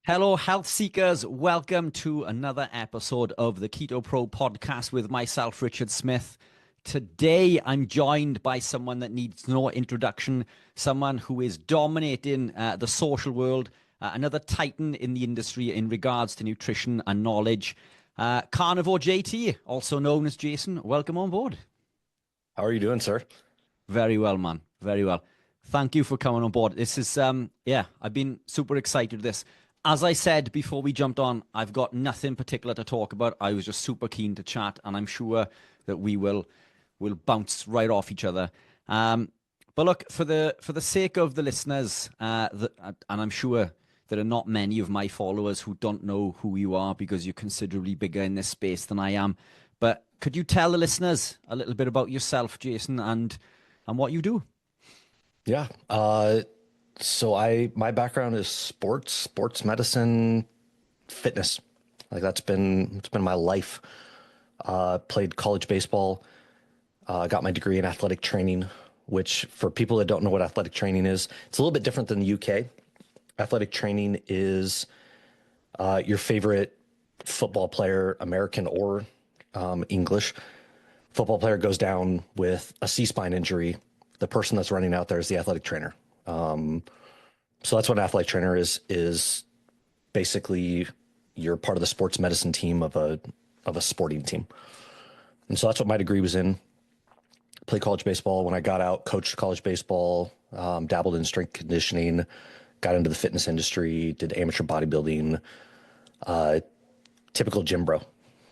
Hello, health seekers. Welcome to another episode of the Keto Pro podcast with myself, Richard Smith. Today, I'm joined by someone that needs no introduction, someone who is dominating the social world, another titan in the industry in regards to nutrition and knowledge. Carnivore JT, also known as Jason, welcome on board. How are you doing, sir? Very well, man. Very well. Thank you for coming on board. This is, I've been super excited for this. As I said before we jumped on, I've got nothing particular to talk about. I was just super keen to chat, and I'm sure that we'll bounce right off each other. But look, for the sake of the listeners, and I'm sure there are not many of my followers who don't know who you are because you're considerably bigger in this space than I am. But could you tell the listeners a little bit about yourself, Jason, and what you do? Yeah. My background is sports medicine, fitness. Like it's been my life. Played college baseball, got my degree in athletic training, which for people that don't know what athletic training is, it's a little bit different than the UK. Athletic training is your favorite football player, American or English football player, goes down with a C-spine injury. The person that's running out there is the athletic trainer. So that's what an athletic trainer is basically you're part of the sports medicine team of a sporting team. And so that's what my degree was in. Played college baseball. When I got out, coached college baseball, dabbled in strength conditioning, got into the fitness industry, did amateur bodybuilding, typical gym bro,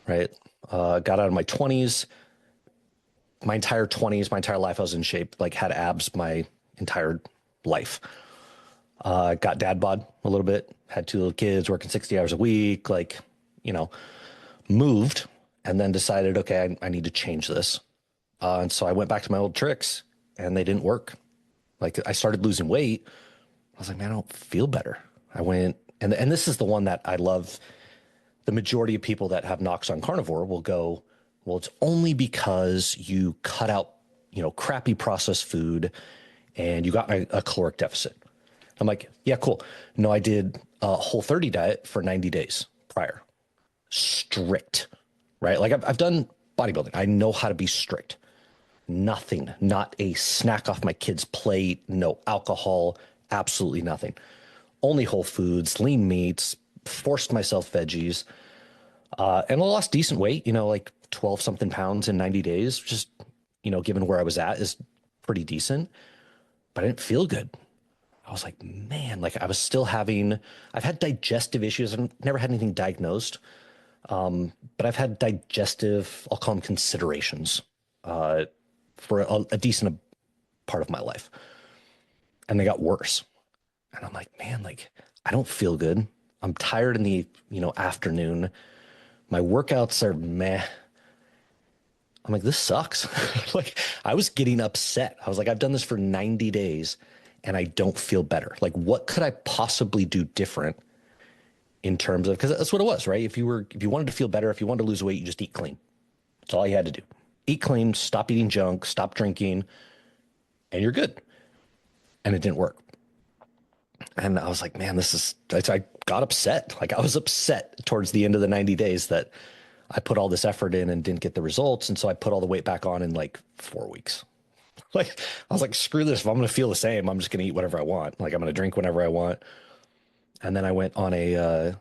right? Got out of my 20s. My entire 20s, my entire life, I was in shape, like had abs my entire life. Got dad bod a little bit, had two little kids, working 60 hours a week, moved and then decided, okay, I need to change this. And so I went back to my old tricks and they didn't work. Like I started losing weight. I was like, man, I don't feel better. I went, and this is the one that I love. The majority of people that have knocks on carnivore will go, well, it's only because you cut out, crappy processed food and you got a caloric deficit. I'm like, yeah, cool. No, I did a Whole30 diet for 90 days prior. Strict, right? Like I've done bodybuilding. I know how to be strict. Nothing, not a snack off my kid's plate, no alcohol, absolutely nothing. Only whole foods, lean meats, forced myself veggies, and I lost decent weight, like 12 something pounds in 90 days, just, given where I was at is pretty decent, but I didn't feel good. I was like, man, like I was still I've had digestive issues. I've never had anything diagnosed. But I've had digestive, I'll call them considerations, for a decent part of my life. And they got worse. And I'm like, man, like I don't feel good. I'm tired in the, afternoon. My workouts are meh. I'm like, this sucks. Like I was getting upset. I was like, I've done this for 90 days and I don't feel better. Like what could I possibly do different in terms of, because that's what it was, right? If you wanted to feel better, if you wanted to lose weight, you just eat clean. That's all you had to do. Eat clean, stop eating junk, stop drinking, and you're good. And it didn't work. And I was like, man, I got upset. Like I was upset towards the end of the 90 days that I put all this effort in and didn't get the results. And so I put all the weight back on in like 4 weeks. Like I was like, screw this. If I'm going to feel the same, I'm just going to eat whatever I want. Like I'm going to drink whenever I want. And then I went on an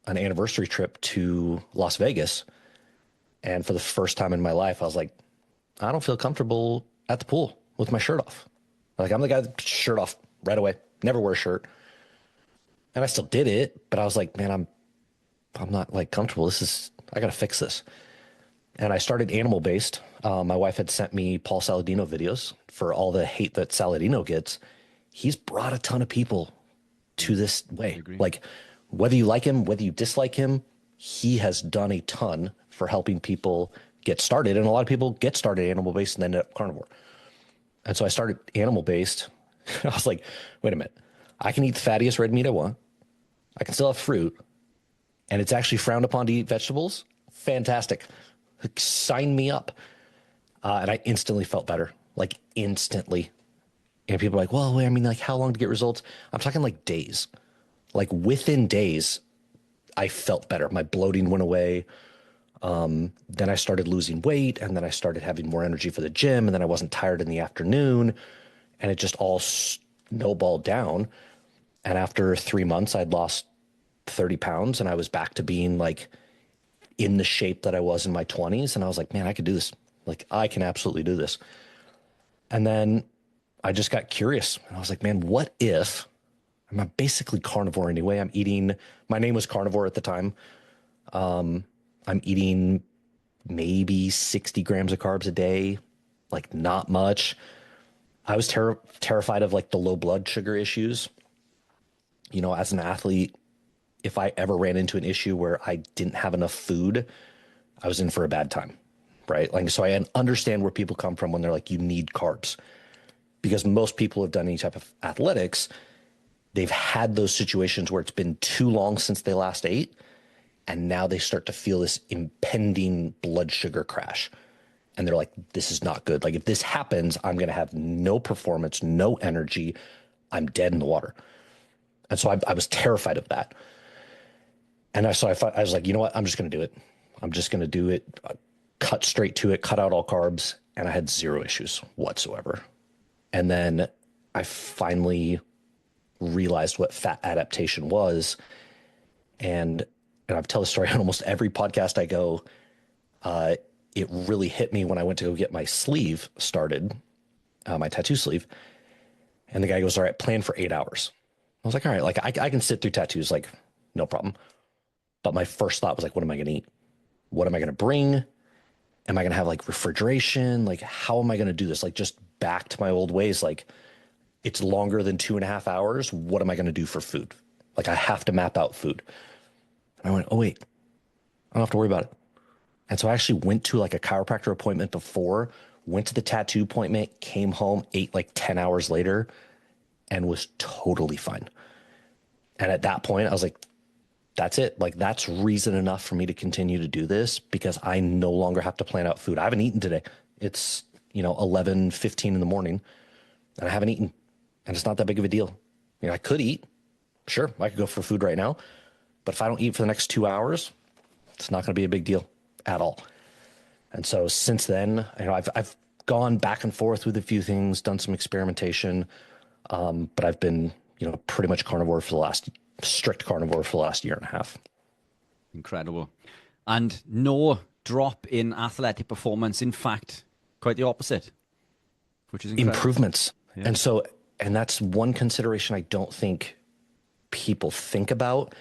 anniversary trip to Las Vegas. And for the first time in my life, I was like, I don't feel comfortable at the pool with my shirt off. Like I'm the guy that shirt off right away, never wear a shirt. And I still did it, but I was like, man, I'm not like comfortable. I got to fix this. And I started animal based. My wife had sent me Paul Saladino videos for all the hate that Saladino gets. He's brought a ton of people to this way. Like whether you like him, whether you dislike him, he has done a ton for helping people get started. And a lot of people get started animal based and then end up carnivore. And so I started animal based. I was like, wait a minute, I can eat the fattiest red meat I want. I can still have fruit. And it's actually frowned upon to eat vegetables. Fantastic. Sign me up. And I instantly felt better, like instantly. And people are like, well, I mean, like how long to get results? I'm talking like days. Like within days, I felt better. My bloating went away. Then I started losing weight, and then I started having more energy for the gym, and then I wasn't tired in the afternoon, and it just all snowballed down. And after 3 months, I'd lost 30 pounds, and I was back to being like in the shape that I was in my 20s. And I was like, man, I could do this. Like, I can absolutely do this. And then I just got curious, and I was like, man, what if I'm basically carnivore anyway? I'm eating, my name was Carnivore at the time. I'm eating maybe 60 grams of carbs a day, like not much. I was terrified of like the low blood sugar issues. You know, as an athlete, if I ever ran into an issue where I didn't have enough food, I was in for a bad time, right? Like, so I understand where people come from when they're like, you need carbs, because most people have done any type of athletics. They've had those situations where it's been too long since they last ate, and now they start to feel this impending blood sugar crash. And they're like, this is not good. Like, if this happens, I'm going to have no performance, no energy. I'm dead in the water. And so I was terrified of that. And I was like, you know what? I'm just going to do it. I'm just going to do it. Cut straight to it, cut out all carbs. And I had zero issues whatsoever. And then I finally realized what fat adaptation was. And I've told the story on almost every podcast I go. It really hit me when I went to go get my sleeve started, my tattoo sleeve. And the guy goes, all right, plan for 8 hours. I was like, all right, like I can sit through tattoos, like no problem. But my first thought was like, what am I going to eat? What am I going to bring? Am I going to have like refrigeration? Like, how am I going to do this? Like, just back to my old ways. Like, it's longer than 2.5 hours. What am I going to do for food? Like, I have to map out food. And I went, oh, wait, I don't have to worry about it. And so I actually went to like a chiropractor appointment before, went to the tattoo appointment, came home, ate like 10 hours later, and was totally fine. And at that point, I was like, that's it. Like, that's reason enough for me to continue to do this, because I no longer have to plan out food. I haven't eaten today. It's, 11:15 in the morning, and I haven't eaten, and it's not that big of a deal. I could eat. Sure, I could go for food right now, but if I don't eat for the next 2 hours, it's not going to be a big deal at all. And so since then, I've gone back and forth with a few things, done some experimentation, but I've been, pretty much strict carnivore for the last year and a half. Incredible. And no drop in athletic performance. In fact, quite the opposite, which is incredible. Improvements. Yeah. And that's one consideration I don't think people think about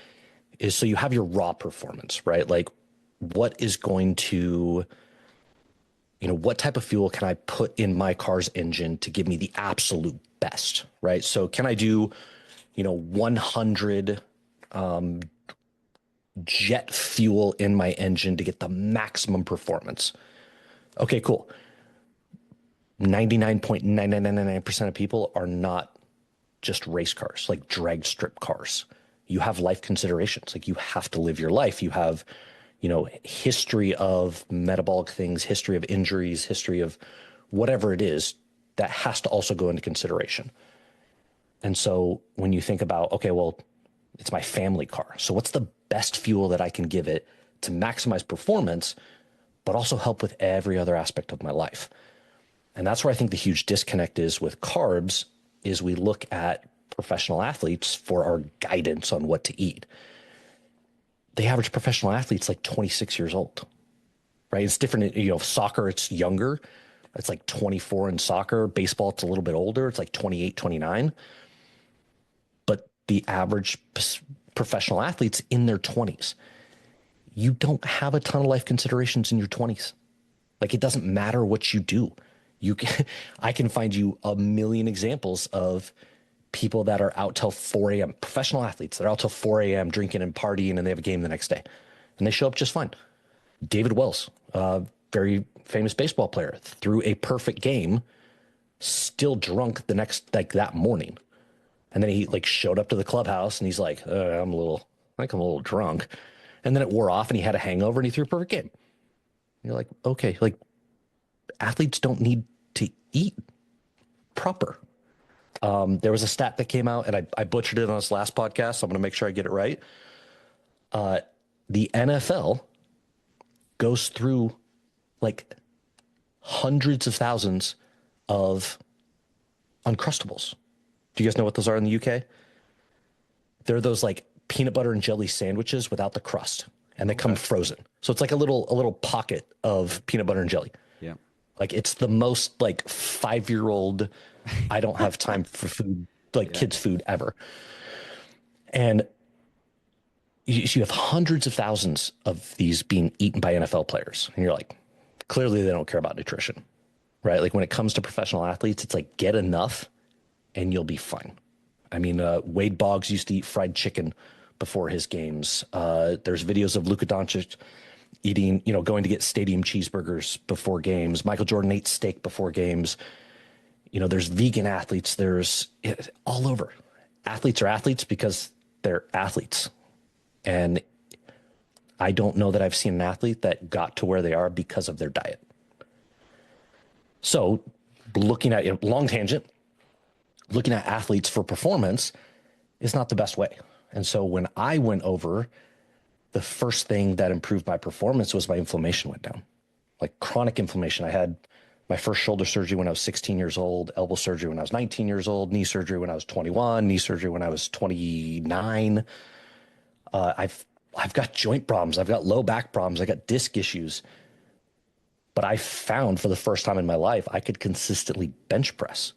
is, so you have your raw performance, right? Like, what is going to, what type of fuel can I put in my car's engine to give me the absolute best, right? So can I do, 100 jet fuel in my engine to get the maximum performance? Okay, cool. 99.9999% of people are not just race cars, like drag strip cars. You have life considerations. Like, you have to live your life. You have, history of metabolic things, history of injuries, history of whatever it is that has to also go into consideration. And so when you think about, okay, well, it's my family car. So what's the best fuel that I can give it to maximize performance, but also help with every other aspect of my life? And that's where I think the huge disconnect is with carbs, is we look at professional athletes for our guidance on what to eat. The average professional athlete's like 26 years old, right? It's different. Soccer, it's younger. It's like 24 in soccer. Baseball, it's a little bit older. It's like 28, 29. But the average professional athlete's in their 20s. You don't have a ton of life considerations in your 20s. Like, it doesn't matter what you do. I can find you a million examples of people that are out till 4 a.m., professional athletes that are out till 4 a.m. drinking and partying, and they have a game the next day, and they show up just fine. David Wells, very famous baseball player, threw a perfect game, still drunk that morning. And then he showed up to the clubhouse, and he's like, I'm a little drunk. And then it wore off, and he had a hangover, and he threw a perfect game. You're like, okay, athletes don't need to eat proper. There was a stat that came out, and I butchered it on this last podcast, so I'm going to make sure I get it right. The NFL goes through like hundreds of thousands of Uncrustables. Do you guys know what those are in the UK? They're those like peanut butter and jelly sandwiches without the crust, and they come frozen. So it's like a little pocket of peanut butter and jelly. Yeah. Like it's the most like 5-year-old, I don't have time for food, like kids' food ever. And you have hundreds of thousands of these being eaten by NFL players. And you're like, clearly they don't care about nutrition, right? Like when it comes to professional athletes, it's like get enough and you'll be fine. I mean, Wade Boggs used to eat fried chicken before his games. There's videos of Luka Doncic eating, going to get stadium cheeseburgers before games. Michael Jordan ate steak before games. There's vegan athletes. There's all over. Athletes are athletes because they're athletes. And I don't know that I've seen an athlete that got to where they are because of their diet. So looking at long tangent, looking at athletes for performance is not the best way. And so when I went over, the first thing that improved my performance was my inflammation went down. Like chronic inflammation. I had my first shoulder surgery when I was 16 years old, elbow surgery when I was 19 years old, knee surgery when I was 21, knee surgery when I was 29. I've got joint problems. I've got low back problems. I got disc issues. But I found for the first time in my life, I could consistently bench press.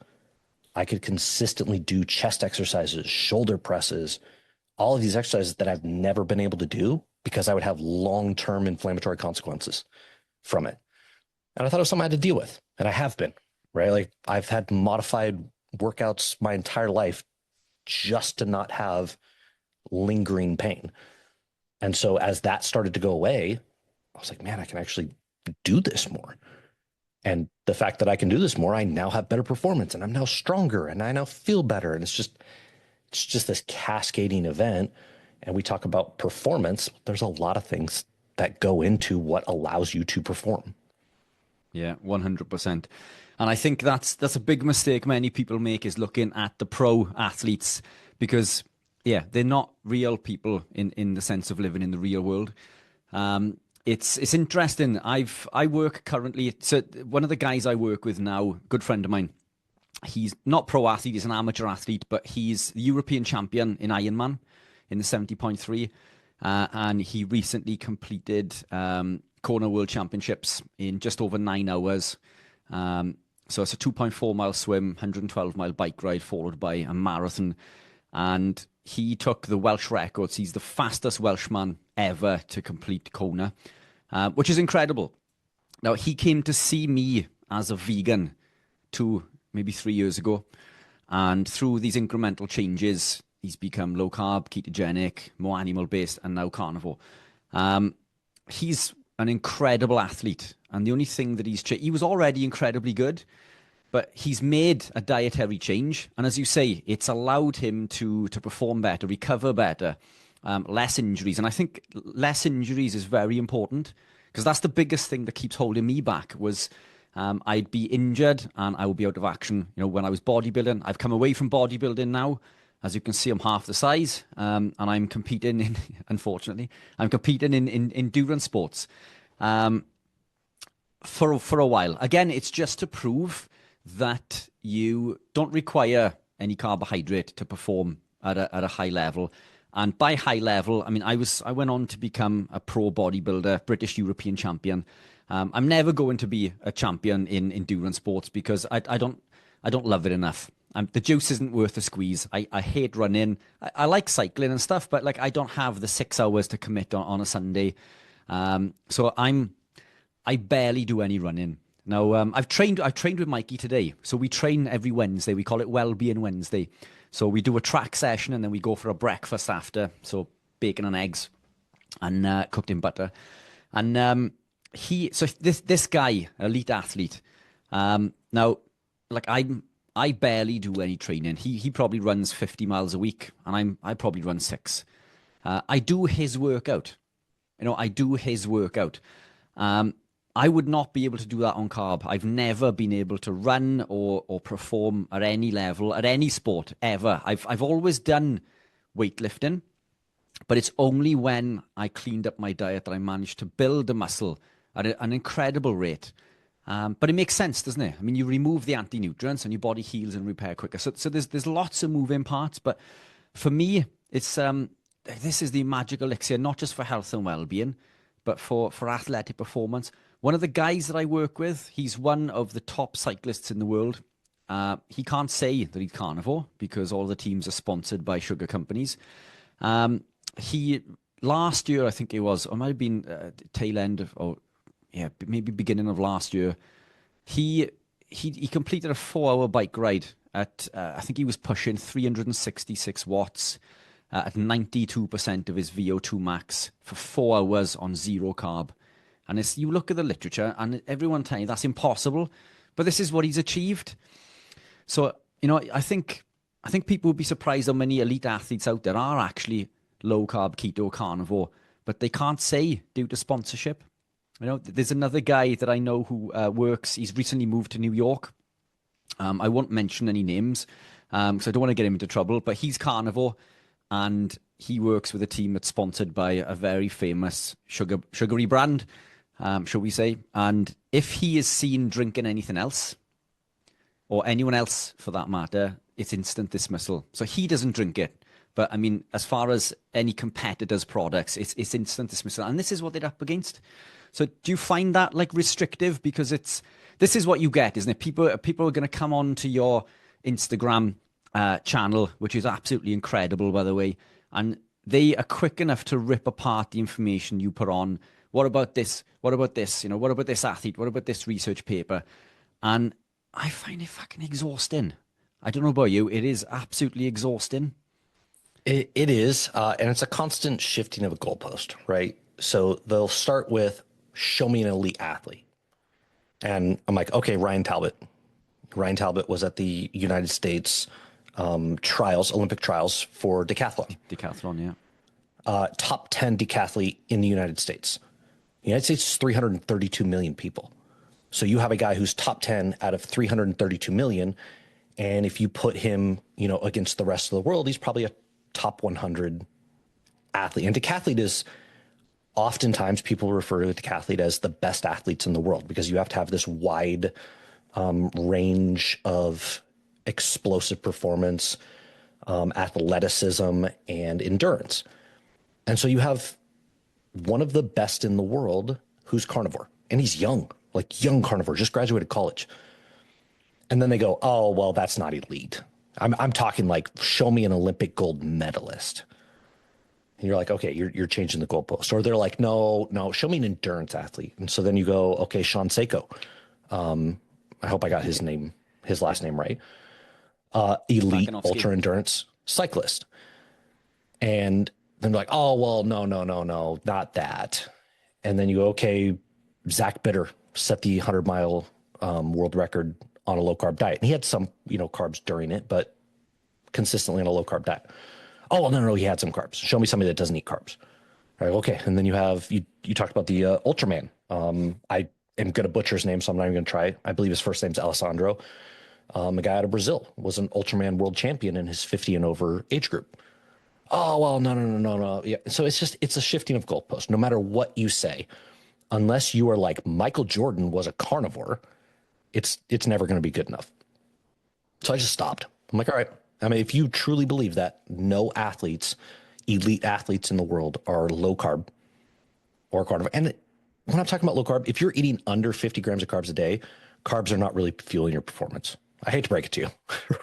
I could consistently do chest exercises, shoulder presses, all of these exercises that I've never been able to do because I would have long-term inflammatory consequences from it. And I thought it was something I had to deal with. And I have been, right? Like I've had modified workouts my entire life just to not have lingering pain. And so as that started to go away, I was like, man, I can actually do this more. And the fact that I can do this more, I now have better performance and I'm now stronger and I now feel better. And it's just this cascading event. And we talk about performance. There's a lot of things that go into what allows you to perform. Yeah, 100%. And I think that's a big mistake many people make is looking at the pro athletes because, yeah, they're not real people in the sense of living in the real world. It's interesting. I work currently. So one of the guys I work with now, good friend of mine, he's not pro athlete, he's an amateur athlete, but he's the European champion in Ironman in the 70.3. And he recently completed Kona World Championships in just over 9 hours. So it's a 2.4 mile swim, 112 mile bike ride, followed by a marathon. And he took the Welsh records. He's the fastest Welshman ever to complete Kona, which is incredible. Now, he came to see me as a vegan maybe 3 years ago. And through these incremental changes, he's become low carb, ketogenic, more animal based, and now carnivore. He's an incredible athlete. And the only thing that he was already incredibly good, but he's made a dietary change. And as you say, it's allowed him to perform better, recover better, less injuries. And I think less injuries is very important because that's the biggest thing that keeps holding me back was I'd be injured and I would be out of action. When I was bodybuilding, I've come away from bodybuilding now. As you can see, I'm half the size and I'm competing in, unfortunately, I'm competing in endurance sports for a while. Again, it's just to prove that you don't require any carbohydrate to perform at a high level. And by high level, I mean, I went on to become a pro bodybuilder, British European champion. I'm never going to be a champion in endurance sports because I don't love it enough. The juice isn't worth the squeeze. I hate running. I like cycling and stuff, but like I don't have the 6 hours to commit on a Sunday. So I barely do any running. Now, I've trained with Mikey today. So we train every Wednesday. We call it Wellbeing Wednesday. So we do a track session and then we go for a breakfast after. So bacon and eggs and cooked in butter. And this guy, elite athlete. Now, like I barely do any training. He probably runs 50 miles a week and I probably run 6. I do his workout. I do his workout. I would not be able to do that on carb. I've never been able to run or perform at any level, at any sport ever. I've always done weightlifting, but it's only when I cleaned up my diet that I managed to build the muscle at an incredible rate. But it makes sense, doesn't it? I mean, you remove the anti-nutrients and your body heals and repair quicker. So there's lots of moving parts. But for me, it's this is the magic elixir, not just for health and well-being, but for athletic performance. One of the guys that I work with, he's one of the top cyclists in the world. He can't say that he's carnivore because all the teams are sponsored by sugar companies. He last year, I think it was, or it might have been tail end of, or yeah, maybe beginning of last year. He completed a 4-hour bike ride at I think he was pushing 366 watts at 92% of his VO2 max for 4 hours on zero carb. And it's, you look at the literature, and everyone tells you that's impossible, but this is what he's achieved. So I think people would be surprised how many elite athletes out there are actually low carb, keto, carnivore, but they can't say due to sponsorship. There's another guy that I know who works. He's recently moved to New York. I won't mention any names, so I don't want to get him into trouble. But he's carnivore, and he works with a team that's sponsored by a very famous sugary brand, shall we say? And if he is seen drinking anything else, or anyone else for that matter, it's instant dismissal. So he doesn't drink it. But I mean, as far as any competitor's products, it's instant dismissal. And this is what they're up against. So do you find that like restrictive? Because this is what you get, isn't it? People are going to come on to your Instagram channel, which is absolutely incredible, by the way. And they are quick enough to rip apart the information you put on. What about this? What about this? What about this athlete? What about this research paper? And I find it fucking exhausting. I don't know about you. It is absolutely exhausting. It is, and it's a constant shifting of a goalpost, right? So they'll start with, show me an elite athlete. And I'm like, okay, Ryan Talbot. Ryan Talbot was at the United States Olympic trials for decathlon. Decathlon, yeah. Top 10 decathlete in the United States. The United States is 332 million people. So you have a guy who's top 10 out of 332 million. And if you put him, against the rest of the world, he's probably a top 100 athlete. And decathlete is, oftentimes people refer to decathlete as the best athletes in the world because you have to have this wide range of explosive performance, athleticism, and endurance. And so you have one of the best in the world who's carnivore, and he's young, like young carnivore, just graduated college. And then they go, oh, well, that's not elite. I'm talking like, show me an Olympic gold medalist. And you're like, okay, you're changing the goalpost. Or they're like, no, show me an endurance athlete. And so then you go, okay, Sean Seiko. I hope I got his last name right. Elite ultra endurance cyclist. And then they're like, oh, well, no, not that. And then you go, okay, Zach Bitter set the 100-mile world record on a low carb diet. And he had some, carbs during it, but consistently on a low carb diet. Oh, well, no, he had some carbs. Show me somebody that doesn't eat carbs. All right, okay. And then you have, you talked about the Ultraman. I am going to butcher his name, so I'm not even going to try. I believe his first name's Alessandro. A guy out of Brazil, was an Ultraman world champion in his 50 and over age group. Oh, well, no. Yeah. So it's a shifting of goalposts. No matter what you say, unless you are like Michael Jordan was a carnivore, it's never going to be good enough. So I just stopped. I'm like, all right. I mean, if you truly believe that no elite athletes in the world are low carb or carnivore, and when I'm talking about low carb, if you're eating under 50 grams of carbs a day, carbs are not really fueling your performance. I hate to break it to you,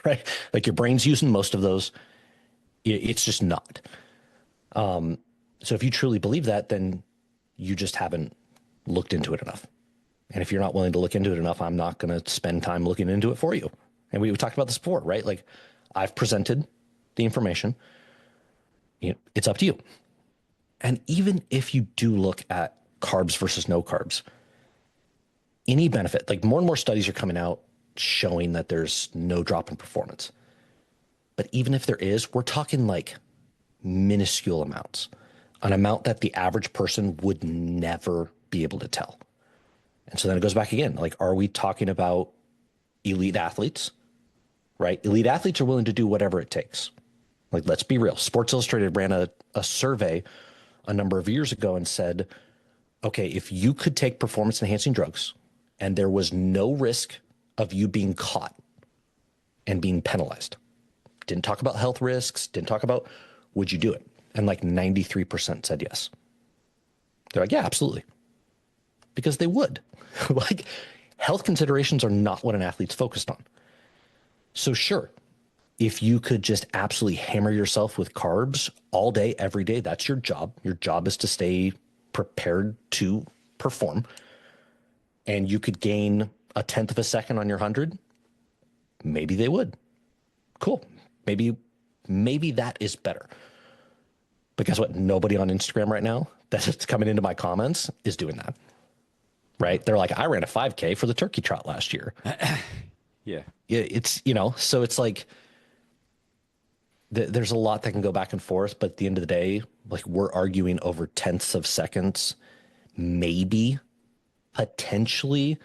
right? Like your brain's using most of those. It's just not. So if you truly believe that, then you just haven't looked into it enough. And if you're not willing to look into it enough, I'm not going to spend time looking into it for you. And we talked about this before, right? Like I've presented the information. It's up to you. And even if you do look at carbs versus no carbs, any benefit, like more and more studies are coming out showing that there's no drop in performance. But even if there is, we're talking like minuscule amounts, an amount that the average person would never be able to tell. And so then it goes back again. Like, are we talking about elite athletes, right? Elite athletes are willing to do whatever it takes. Like, let's be real. Sports Illustrated ran a survey a number of years ago and said, okay, if you could take performance enhancing drugs and there was no risk of you being caught and being penalized, didn't talk about health risks, didn't talk about, would you do it? And like 93% said yes. They're like, yeah, absolutely. Because they would. Like, health considerations are not what an athlete's focused on. So sure, if you could just absolutely hammer yourself with carbs all day, every day, that's your job. Your job is to stay prepared to perform. And you could gain a tenth of a second on your 100, maybe they would. Cool. Maybe that is better. But guess what? Nobody on Instagram right now that's coming into my comments is doing that. Right? They're like, I ran a 5K for the turkey trot last year. Yeah. It's, so it's like there's a lot that can go back and forth, but at the end of the day, like, we're arguing over tenths of seconds, maybe, potentially,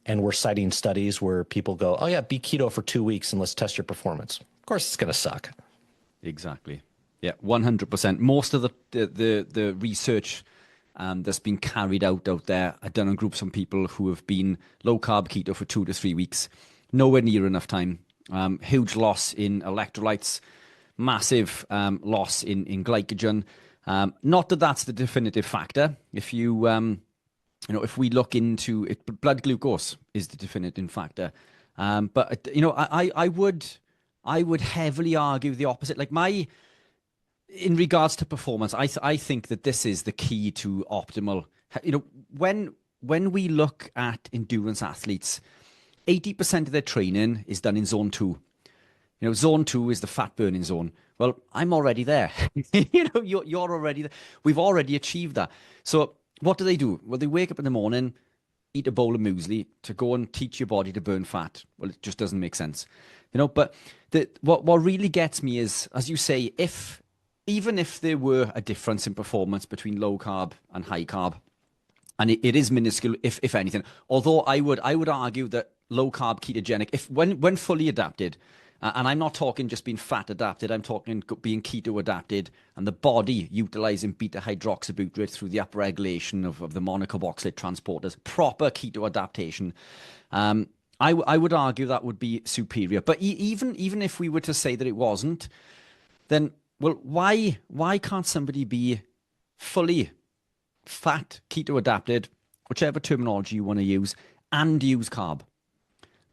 and we're citing studies where people go, oh yeah, be keto for 2 weeks and let's test your performance. Of course it's going to suck. Exactly. Yeah, 100%. Most of the research that's been carried out there are done on groups of people who have been low carb keto for 2 to 3 weeks. Nowhere near enough time. Huge loss in electrolytes, massive loss in glycogen. Not that that's the definitive factor. If if we look into it, blood glucose is the definitive factor. But I would heavily argue the opposite. Like, in regards to performance, I think that this is the key to optimal. When we look at endurance athletes, 80% of their training is done in zone 2. Zone 2 is the fat burning zone. Well, I'm already there. You're already there. We've already achieved that. So what do? Well, they wake up in the morning, eat a bowl of muesli to go and teach your body to burn fat. Well, it just doesn't make sense. But what really gets me is, as you say, even if there were a difference in performance between low carb and high carb, and it is minuscule, if anything. Although I would argue that low carb ketogenic, when fully adapted, and I'm not talking just being fat adapted, I'm talking being keto adapted, and the body utilizing beta hydroxybutyrate through the upregulation of the monocarboxylate transporters, proper keto adaptation. I would argue that would be superior. But even if we were to say that it wasn't, then well, why can't somebody be fully fat, keto adapted, whichever terminology you want to use, and use carb?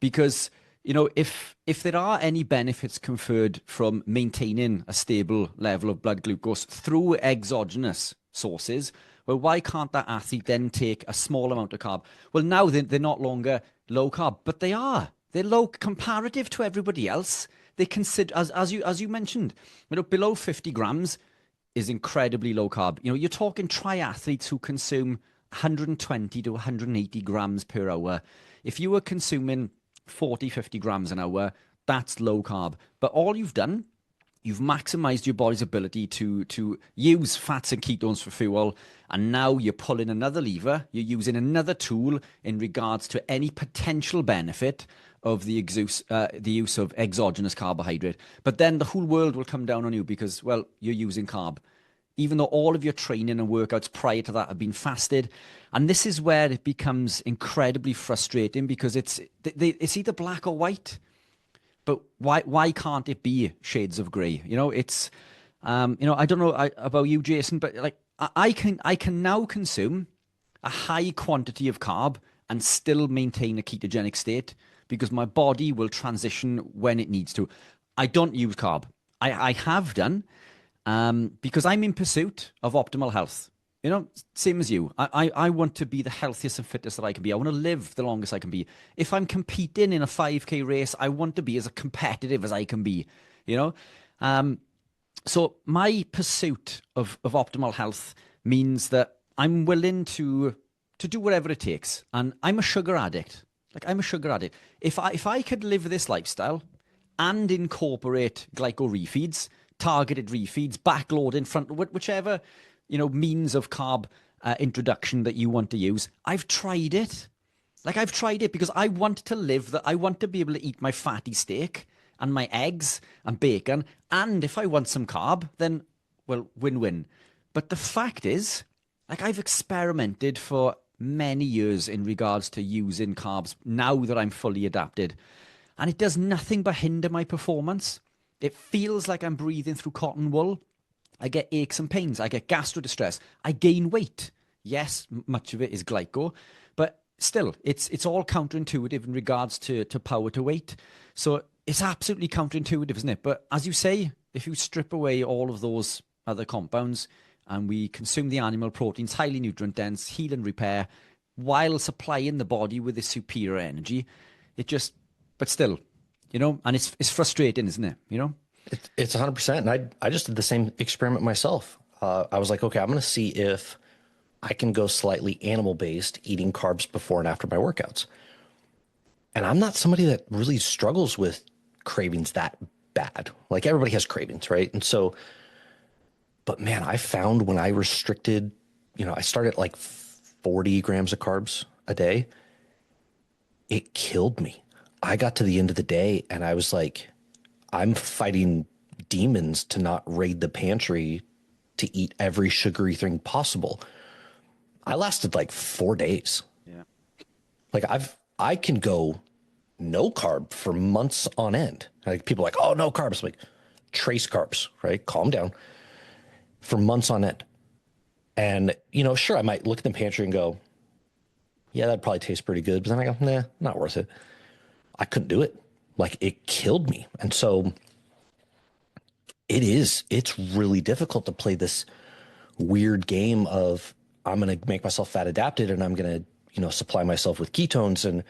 Because, if there are any benefits conferred from maintaining a stable level of blood glucose through exogenous sources, well, why can't that athlete then take a small amount of carb? Well, now they're not longer low carb, but they are. They're low comparative to everybody else. They consider, as you mentioned, below 50 grams is incredibly low carb. You're talking triathletes who consume 120 to 180 grams per hour. If you were consuming 40, 50 grams an hour, that's low carb. But all you've done, you've maximized your body's ability to use fats and ketones for fuel, and now you're pulling another lever. You're using another tool in regards to any potential benefit of the use of exogenous carbohydrate. But then the whole world will come down on you because, well, you're using carb, even though all of your training and workouts prior to that have been fasted. And this is where it becomes incredibly frustrating, because it's either black or white. But why can't it be shades of grey? It's I don't know about you, Jason, but like I can now consume a high quantity of carb and still maintain a ketogenic state, because my body will transition when it needs to. I don't use carb. I have done because I'm in pursuit of optimal health. Same as you. I want to be the healthiest and fittest that I can be. I want to live the longest I can be. If I'm competing in a 5K race, I want to be as competitive as I can be. So my pursuit of optimal health means that I'm willing to do whatever it takes. And I'm a sugar addict. I'm a sugar addict. If I could live this lifestyle and incorporate glyco refeeds, targeted refeeds, backloading, front, whichever means of carb introduction that you want to use, I've tried it. Like I've tried it because I want to live that. I want to be able to eat my fatty steak and my eggs and bacon. And if I want some carb, then, well, win-win. But the fact is, like I've experimented for many years in regards to using carbs now that I'm fully adapted. And it does nothing but hinder my performance. It feels like I'm breathing through cotton wool. I get aches and pains. I get gastro distress. I gain weight. Yes, much of it is glyco, but still, it's all counterintuitive in regards to power to weight. So it's absolutely counterintuitive, isn't it? But as you say, if you strip away all of those other compounds and we consume the animal proteins, highly nutrient dense, heal and repair, while supplying the body with this superior energy, it just, but still, and it's frustrating, isn't it? It's 100%. And I just did the same experiment myself. I was like, okay, I'm going to see if I can go slightly animal based, eating carbs before and after my workouts. And I'm not somebody that really struggles with cravings that bad. Like everybody has cravings, right? And so, but man, I found when I restricted, I started at like 40 grams of carbs a day, it killed me. I got to the end of the day and I was like, I'm fighting demons to not raid the pantry to eat every sugary thing possible. I lasted like 4 days. Yeah. Like I can go no carb for months on end. Like people are like, oh, no carbs. I'm like, trace carbs, right? Calm down. For months on end. And, sure, I might look at the pantry and go, yeah, that probably tastes pretty good. But then I go, nah, not worth it. I couldn't do it. Like it killed me. And so it's really difficult to play this weird game of I'm going to make myself fat adapted and I'm going to, supply myself with ketones and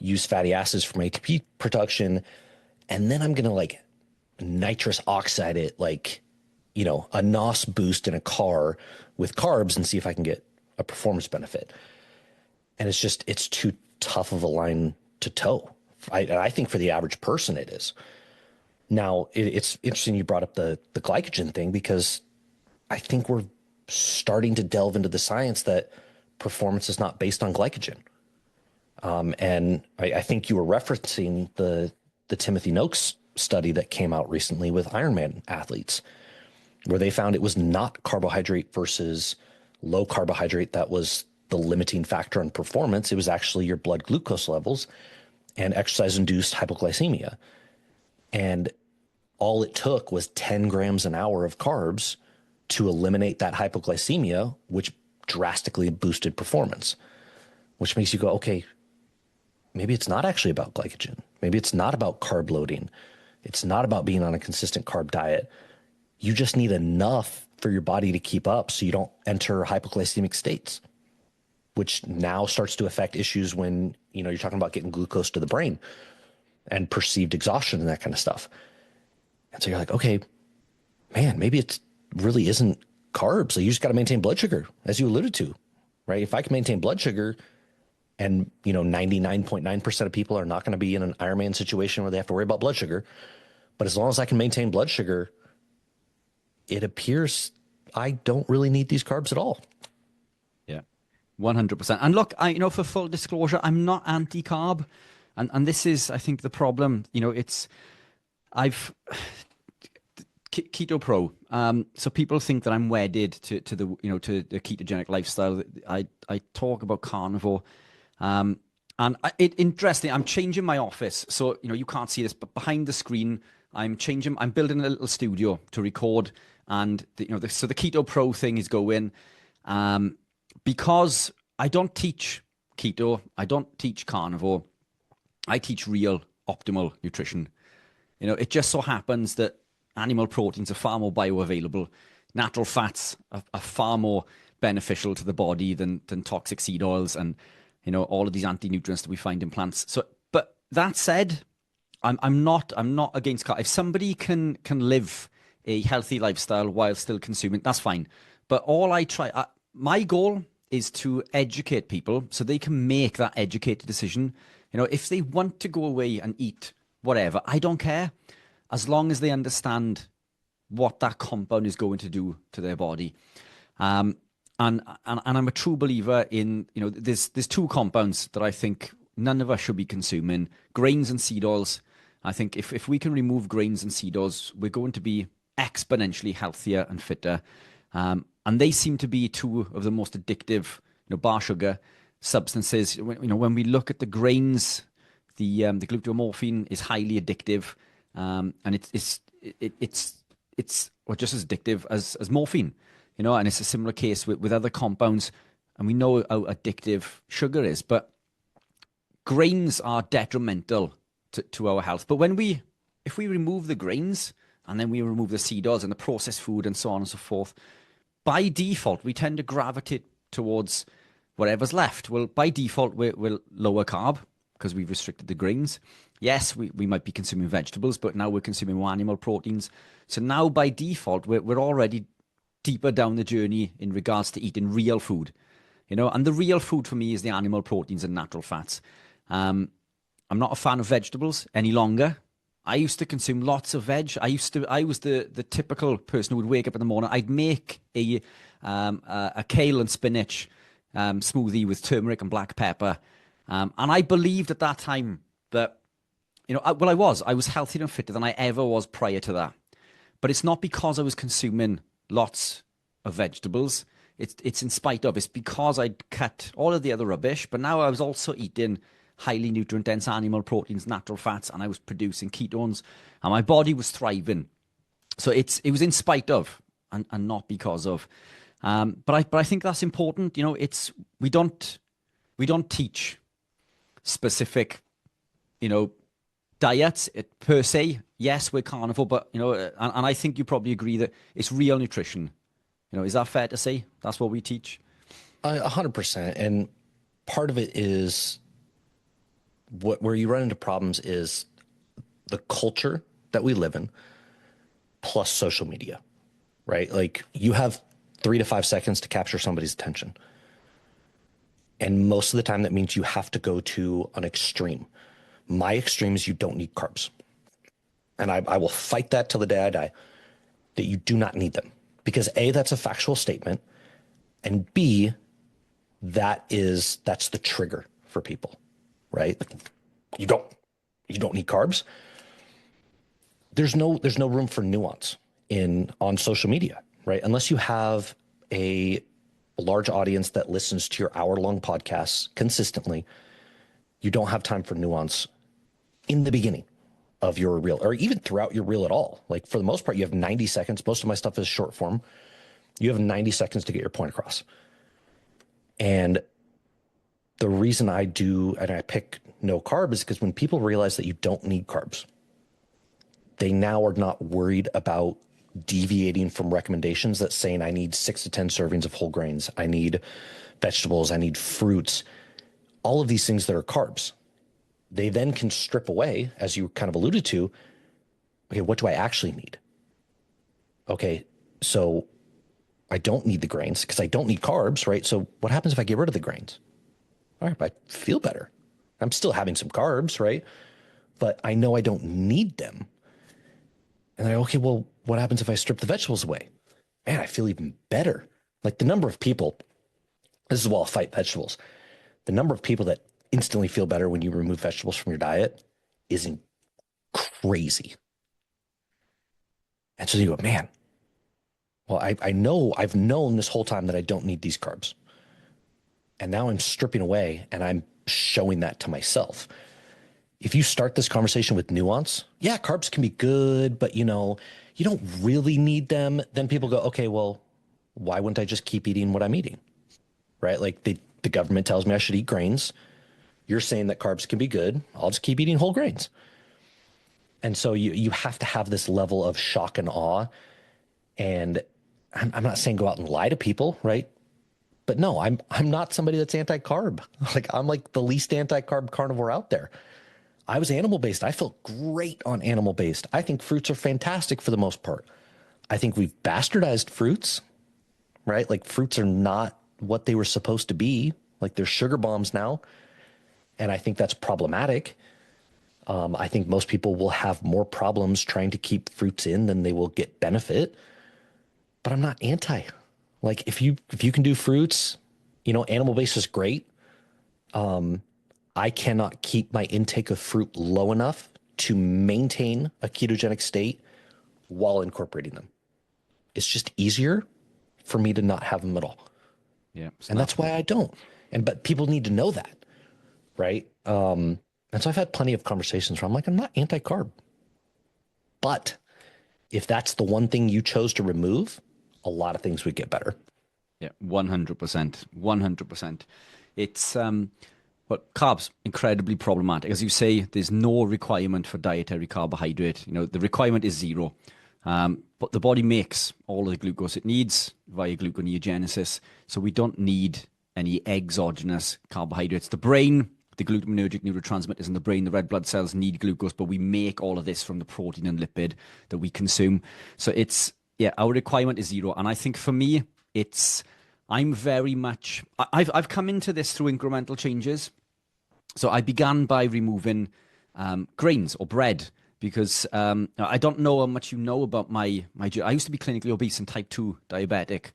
use fatty acids from ATP production. And then I'm going to like nitrous oxide it, like, a NOS boost in a car with carbs and see if I can get a performance benefit. And it's too tough of a line to toe. I think for the average person it is. Now, it's interesting you brought up the glycogen thing because I think we're starting to delve into the science that performance is not based on glycogen. And I think you were referencing the Timothy Noakes study that came out recently with Ironman athletes, where they found it was not carbohydrate versus low carbohydrate that was the limiting factor on performance. It was actually your blood glucose levels and exercise-induced hypoglycemia. And all it took was 10 grams an hour of carbs to eliminate that hypoglycemia, which drastically boosted performance, which makes you go, okay, maybe it's not actually about glycogen. Maybe it's not about carb loading. It's not about being on a consistent carb diet. You just need enough for your body to keep up so you don't enter hypoglycemic states, which now starts to affect issues when, you're talking about getting glucose to the brain and perceived exhaustion and that kind of stuff. And so you're like, okay, man, maybe it really isn't carbs. So you just got to maintain blood sugar, as you alluded to, right? If I can maintain blood sugar and, 99.9% of people are not going to be in an Ironman situation where they have to worry about blood sugar. But as long as I can maintain blood sugar, it appears I don't really need these carbs at all. Yeah, 100%. And look, for full disclosure, I'm not anti-carb. And this is, I think, the problem. Keto Pro. So people think that I'm wedded to the ketogenic lifestyle. I talk about carnivore. Interesting. I'm changing my office. So, you can't see this, but behind the screen, I'm building a little studio to record. And, so the Keto Pro thing is going, because I don't teach keto. I don't teach carnivore. I teach real optimal nutrition. It just so happens that animal proteins are far more bioavailable. Natural fats are far more beneficial to the body than toxic seed oils and, all of these anti-nutrients that we find in plants. So, but that said, I'm not against carb. If somebody can live a healthy lifestyle while still consuming, that's fine. But my goal is to educate people so they can make that educated decision. If they want to go away and eat whatever, I don't care, as long as they understand what that compound is going to do to their body. And I'm a true believer in, there's two compounds that I think none of us should be consuming: grains and seed oils. I think if we can remove grains and seed oils, we're going to be exponentially healthier and fitter. And they seem to be two of the most addictive, bar sugar substances. When we look at the grains, the glutamorphine is highly addictive, and it's just as addictive as morphine. And it's a similar case with other compounds, and we know how addictive sugar is. But grains are detrimental to our health. But if we remove the grains and then we remove the seed oils and the processed food and so on and so forth, by default, we tend to gravitate towards whatever's left. Well, by default, we're lower carb because we've restricted the grains. Yes, we might be consuming vegetables, but now we're consuming more animal proteins. So now by default, we're already deeper down the journey in regards to eating real food, and the real food for me is the animal proteins and natural fats. I'm not a fan of vegetables any longer. I used to consume lots of veg. I was the typical person who would wake up in the morning. I'd make a kale and spinach smoothie with turmeric and black pepper. And I believed at that time that, I was healthier and fitter than I ever was prior to that. But it's not because I was consuming lots of vegetables. It's in spite of. It's because I'd cut all of the other rubbish, but now I was also eating highly nutrient dense animal proteins, natural fats, and I was producing ketones, and my body was thriving. So it was in spite of, and not because of. But I think that's important. We don't teach specific, diets per se. Yes, we're carnivore, but and I think you probably agree that it's real nutrition. Is that fair to say? That's what we teach. 100%. And part of it is where you run into problems is the culture that we live in, plus social media, right? Like you have 3 to 5 seconds to capture somebody's attention. And most of the time that means you have to go to an extreme. My extreme is you don't need carbs. And I will fight that till the day I die, that you do not need them. Because A, that's a factual statement. And B, that's the trigger for people, right? You don't need carbs. There's no room for nuance on social media, right? Unless you have a large audience that listens to your hour-long podcasts consistently, you don't have time for nuance in the beginning of your reel, or even throughout your reel at all. Like for the most part, you have 90 seconds. Most of my stuff is short form. You have 90 seconds to get your point across. And the reason I pick no carb is because when people realize that you don't need carbs, they now are not worried about deviating from recommendations that saying I need 6 to 10 servings of whole grains. I need vegetables. I need fruits. All of these things that are carbs. They then can strip away, as you kind of alluded to, okay, what do I actually need? Okay, so I don't need the grains because I don't need carbs, right? So what happens if I get rid of the grains? All right, but I feel better. I'm still having some carbs, right? But I know I don't need them. And then, okay, well, what happens if I strip the vegetables away? Man, I feel even better. Like the number of people, this is why I'll fight vegetables. The number of people that instantly feel better when you remove vegetables from your diet is crazy. And so you go, man, well, I know I've known this whole time that I don't need these carbs. And now I'm stripping away and I'm showing that to myself. If you start this conversation with nuance, yeah, carbs can be good, but you don't really need them. Then people go, okay, well, why wouldn't I just keep eating what I'm eating? Right? Like the government tells me I should eat grains. You're saying that carbs can be good. I'll just keep eating whole grains. And so you have to have this level of shock and awe. And I'm not saying go out and lie to people, right? But no, I'm not somebody that's anti-carb. Like I'm like the least anti-carb carnivore out there. I was animal-based. I felt great on animal-based. I think fruits are fantastic for the most part. I think we've bastardized fruits, right? Like fruits are not what they were supposed to be. Like they're sugar bombs now. And I think that's problematic. I think most people will have more problems trying to keep fruits in than they will get benefit. But I'm not anti. Like if you can do fruits, animal based is great. I cannot keep my intake of fruit low enough to maintain a ketogenic state while incorporating them. It's just easier for me to not have them at all. Yeah, And snap. that's why I don't. But people need to know that, right? And so I've had plenty of conversations where I'm like, I'm not anti-carb. But if that's the one thing you chose to remove, a lot of things would get better. Yeah, 100%. 100%. It's but carbs incredibly problematic. As you say, there's no requirement for dietary carbohydrate. The requirement is zero. But the body makes all of the glucose it needs via gluconeogenesis. So we don't need any exogenous carbohydrates. The brain, the glutaminergic neurotransmitters in the brain, the red blood cells need glucose, but we make all of this from the protein and lipid that we consume. So yeah, our requirement is zero. And I think for me, I'm very much, I've come into this through incremental changes. So I began by removing grains or bread because I don't know how much you know about I used to be clinically obese and type 2 diabetic.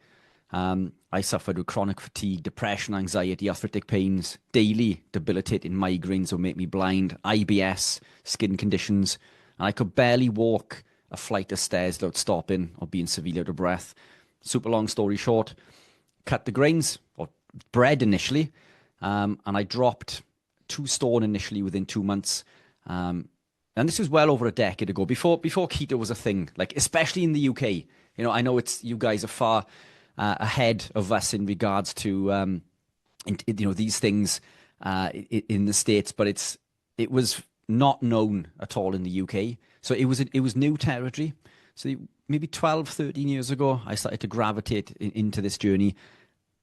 I suffered with chronic fatigue, depression, anxiety, arthritic pains, daily debilitating migraines that make me blind, IBS, skin conditions, and I could barely walk a flight of stairs without stopping or being severely out of breath. Super long story short, cut the grains or bread initially, and I dropped 2 stone initially within 2 months. And this was well over a decade ago, before keto was a thing, like especially in the UK. I know you guys are far ahead of us in regards to these things in the States, but it was not known at all in the UK. So it was new territory. So maybe 12, 13 years ago, I started to gravitate into this journey.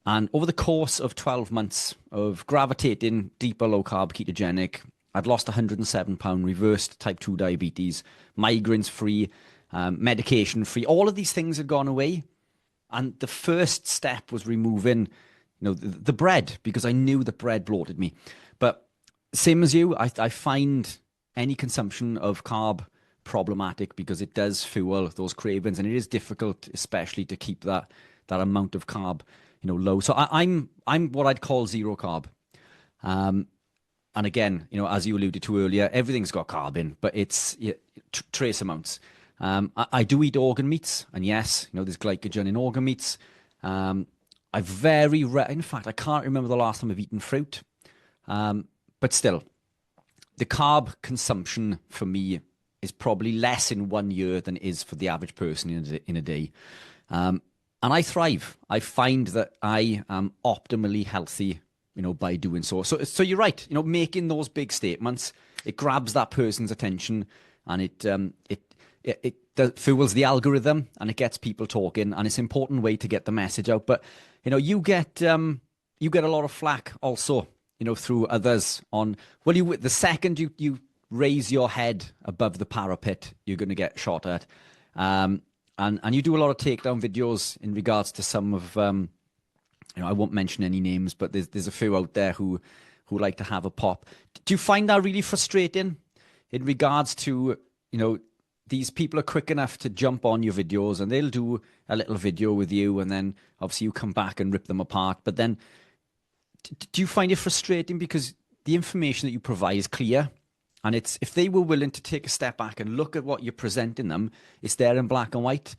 And over the course of 12 months of gravitating deeper low carb ketogenic, I'd lost 107 pounds, reversed type 2 diabetes, migraines free, medication free. All of these things had gone away. And the first step was removing the bread, because I knew that bread bloated me. But same as you, I find any consumption of carb problematic because it does fuel those cravings, and it is difficult, especially to keep that amount of carb low. So I'm what I'd call zero carb. And again, as you alluded to earlier, everything's got carb in, but it's trace amounts. I do eat organ meats, and yes, there's glycogen in organ meats. In fact, I can't remember the last time I've eaten fruit. But still, the carb consumption for me is probably less in 1 year than it is for the average person in a day. And I thrive. I find that I am optimally healthy, by doing so. So you're right. Making those big statements, it grabs that person's attention, and it fuels the algorithm, and it gets people talking, and it's an important way to get the message out. But you get a lot of flack also, through others on, well, the second you raise your head above the parapet, you're going to get shot at. And you do a lot of takedown videos in regards to some of, I won't mention any names, but there's a few out there who like to have a pop. Do you find that really frustrating in regards to, these people are quick enough to jump on your videos and they'll do a little video with you, and then obviously you come back and rip them apart. But then do you find it frustrating because the information that you provide is clear, and if they were willing to take a step back and look at what you're presenting them, it's there in black and white.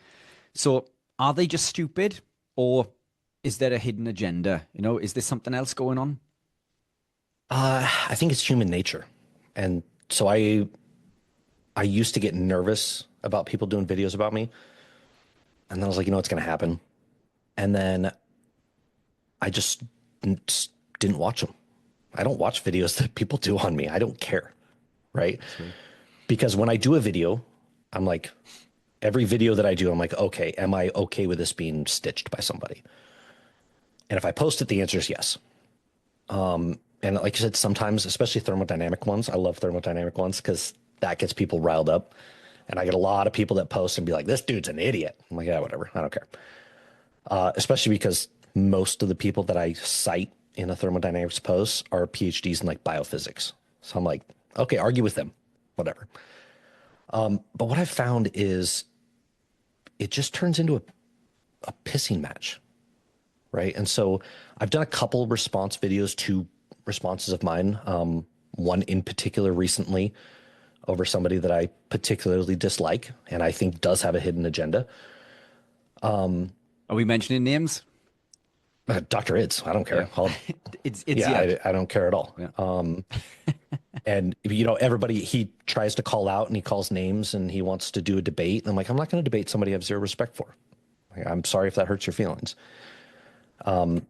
So are they just stupid, or is there a hidden agenda? Is there something else going on? I think it's human nature. And so I used to get nervous about people doing videos about me. And then I was like, what's going to happen? And then I just didn't watch them. I don't watch videos that people do on me. I don't care. Right. Sure. Because when I do a video, I'm like, every video that I do, I'm like, okay, am I okay with this being stitched by somebody? And if I post it, the answer is yes. And like you said, sometimes, especially thermodynamic ones, I love thermodynamic ones because that gets people riled up. And I get a lot of people that post and be like, this dude's an idiot. I'm like, yeah, whatever. I don't care. Especially because most of the people that I cite in a thermodynamics post are PhDs in like biophysics. So I'm like, okay, argue with them, whatever. But what I've found is it just turns into a pissing match. right? And so I've done a couple response videos to responses of mine. One in particular recently over somebody that I particularly dislike and I think does have a hidden agenda. Are we mentioning names? Dr. Ids, I don't Yeah. care. It's Yeah, yeah. I don't care at all. Yeah. And everybody, he tries to call out and he calls names and he wants to do a debate. And I'm like, I'm not going to debate somebody I have zero respect for. Like, I'm sorry if that hurts your feelings.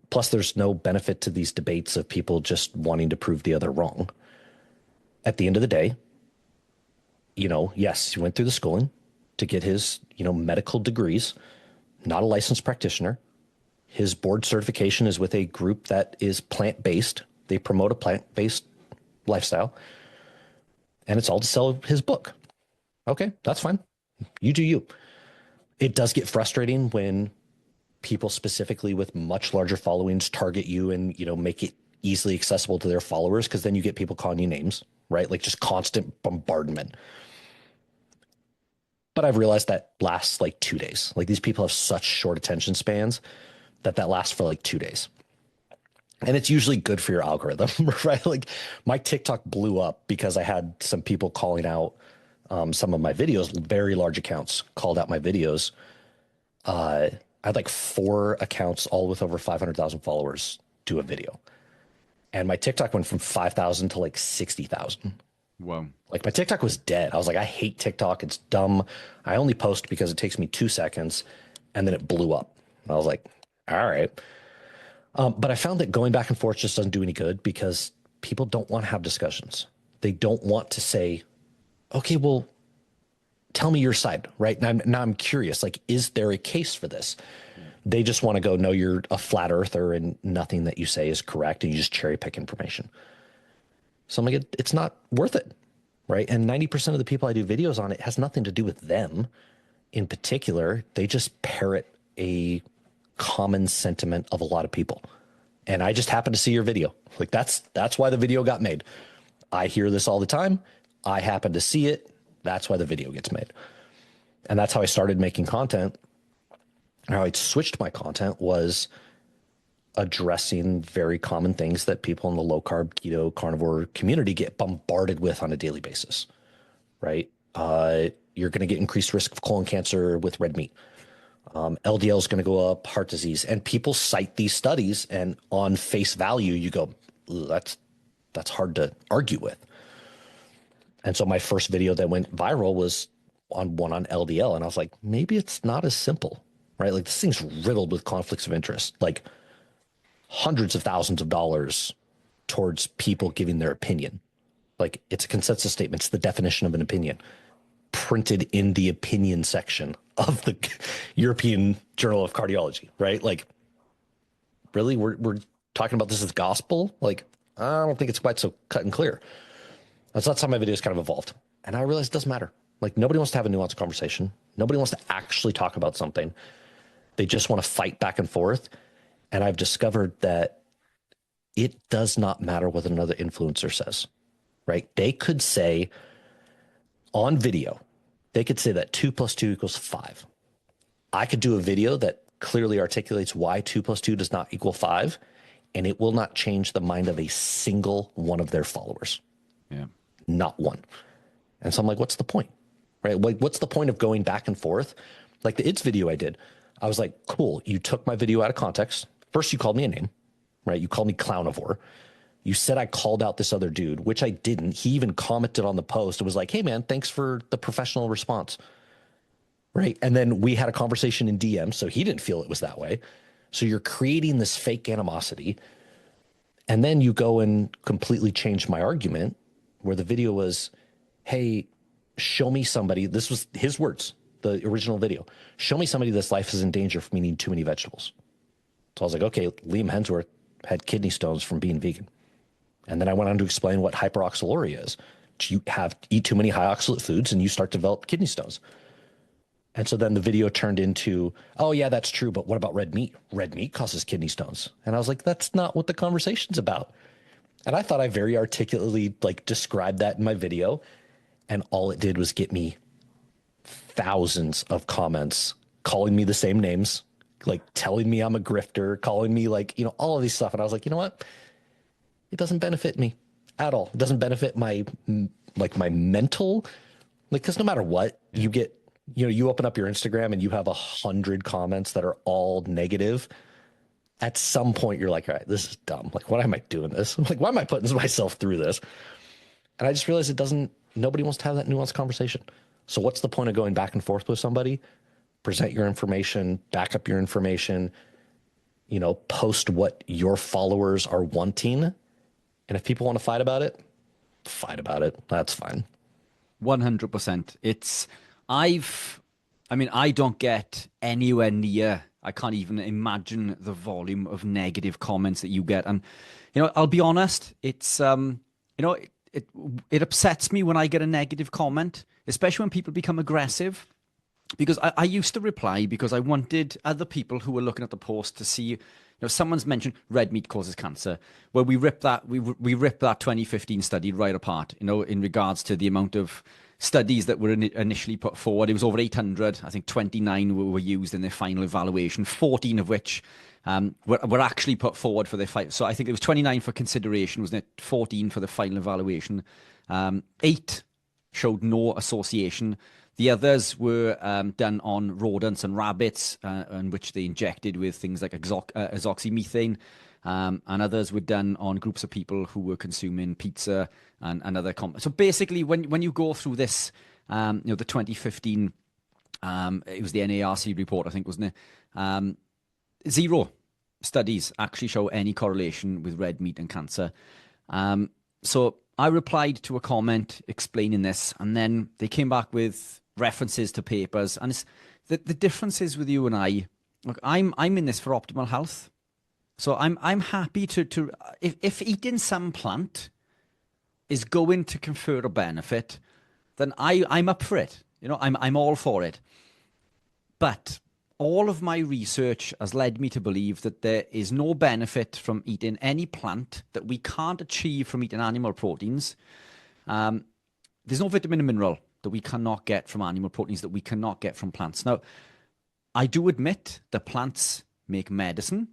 Plus, there's no benefit to these debates of people just wanting to prove the other wrong. At the end of the day, yes, he went through the schooling to get his, medical degrees, not a licensed practitioner. His board certification is with a group that is plant-based. They promote a plant-based lifestyle. And it's all to sell his book. Okay, that's fine. You do you. It does get frustrating when people specifically with much larger followings target you and, make it easily accessible to their followers, because then you get people calling you names, right? Like just constant bombardment. But I've realized that lasts like 2 days. Like these people have such short attention spans that lasts for like 2 days. And it's usually good for your algorithm, right? Like my TikTok blew up because I had some people calling out some of my videos. Very large accounts called out my videos. I had like 4 accounts, all with over 500,000 followers, do a video. And my TikTok went from 5,000 to like 60,000. Wow. Like my TikTok was dead. I was like, I hate TikTok. It's dumb. I only post because it takes me 2 seconds. And then it blew up. And I was like, all right. But I found that going back and forth just doesn't do any good because people don't want to have discussions. They don't want to say, okay, well, tell me your side, right? Now I'm curious, like, is there a case for this? They just want to go, no, you're a flat earther and nothing that you say is correct. And you just cherry pick information. So I'm like, it's not worth it, right? And 90% of the people I do videos on, it has nothing to do with them in particular. They just parrot a common sentiment of a lot of people. And I just happened to see your video. Like that's why the video got made. I hear this all the time. I happen to see it. That's why the video gets made. And that's how I started making content. How I switched my content was addressing very common things that people in the low carb, keto, carnivore community get bombarded with on a daily basis, right? You're going to get increased risk of colon cancer with red meat. LDL is going to go up, heart disease, and people cite these studies, and on face value, you go, that's hard to argue with. And so my first video that went viral was on LDL, and I was like, maybe it's not as simple, right? Like this thing's riddled with conflicts of interest, like hundreds of thousands of dollars towards people giving their opinion. Like it's a consensus statement. It's the definition of an opinion printed in the opinion section of the European Journal of Cardiology, right? Like, really, we're talking about this as gospel? Like, I don't think it's quite so cut and clear. That's how my videos kind of evolved. And I realized it doesn't matter. Like, nobody wants to have a nuanced conversation. Nobody wants to actually talk about something. They just want to fight back and forth. And I've discovered that it does not matter what another influencer says, right? They could say on video, they could say that 2 + 2 = 5. I could do a video that clearly articulates why 2 + 2 does not equal 5, and it will not change the mind of a single one of their followers. Yeah. Not one. And so I'm like, what's the point? Right? Like, what's the point of going back and forth? Like the It's video I did, I was like, cool, you took my video out of context. First, you called me a name, right? You called me Clownivore. You said I called out this other dude, which I didn't. He even commented on the post and was like, hey, man, thanks for the professional response. Right. And then we had a conversation in DM, so he didn't feel it was that way. So you're creating this fake animosity. And then you go and completely change my argument where the video was, hey, show me somebody. This was his words, the original video. Show me somebody that's life is in danger from eating too many vegetables. So I was like, okay, Liam Hemsworth had kidney stones from being vegan. And then I went on to explain what hyperoxaluria is. You eat too many high oxalate foods and you start to develop kidney stones. And so then the video turned into, oh yeah, that's true, but what about red meat? Red meat causes kidney stones. And I was like, that's not what the conversation's about. And I thought I very articulately like described that in my video. And all it did was get me thousands of comments calling me the same names like telling me I'm a grifter, calling me like, all of these stuff. And I was like, you know what? It doesn't benefit me at all. It doesn't benefit my mental, like, because no matter what you get, you open up your Instagram and you have 100 comments that are all negative. At some point you're like, all right, this is dumb. Like, why am I doing this? Like, why am I putting myself through this? And I just realized nobody wants to have that nuanced conversation. So what's the point of going back and forth with somebody? Present your information, back up your information, post what your followers are wanting. And if people want to fight about it, fight about it. That's fine. 100%. I don't get anywhere near, I can't even imagine the volume of negative comments that you get. And, I'll be honest, it's, it upsets me when I get a negative comment, especially when people become aggressive. Because I used to reply because I wanted other people who were looking at the post to see, someone's mentioned red meat causes cancer. Well, we ripped that 2015 study right apart, in regards to the amount of studies that were initially put forward. It was over 800. I think 29 were used in their final evaluation, 14 of which were actually put forward for their fight. So I think it was 29 for consideration, wasn't it? 14 for the final evaluation. 8 showed no association. The others were done on rodents and rabbits, in which they injected with things like azoxymethane, and others were done on groups of people who were consuming pizza and other. So basically, when you go through this, the 2015, it was the NARC report, I think, wasn't it? 0 studies actually show any correlation with red meat and cancer. So I replied to a comment explaining this, and then they came back with references to papers. And it's the differences with you and I. Look, I'm in this for optimal health, so I'm happy to if eating some plant is going to confer a benefit, then I'm up for it. I'm all for it. But all of my research has led me to believe that there is no benefit from eating any plant that we can't achieve from eating animal proteins. There's no vitamin and mineral that we cannot get from animal proteins that we cannot get from plants. Now, I do admit that plants make medicine,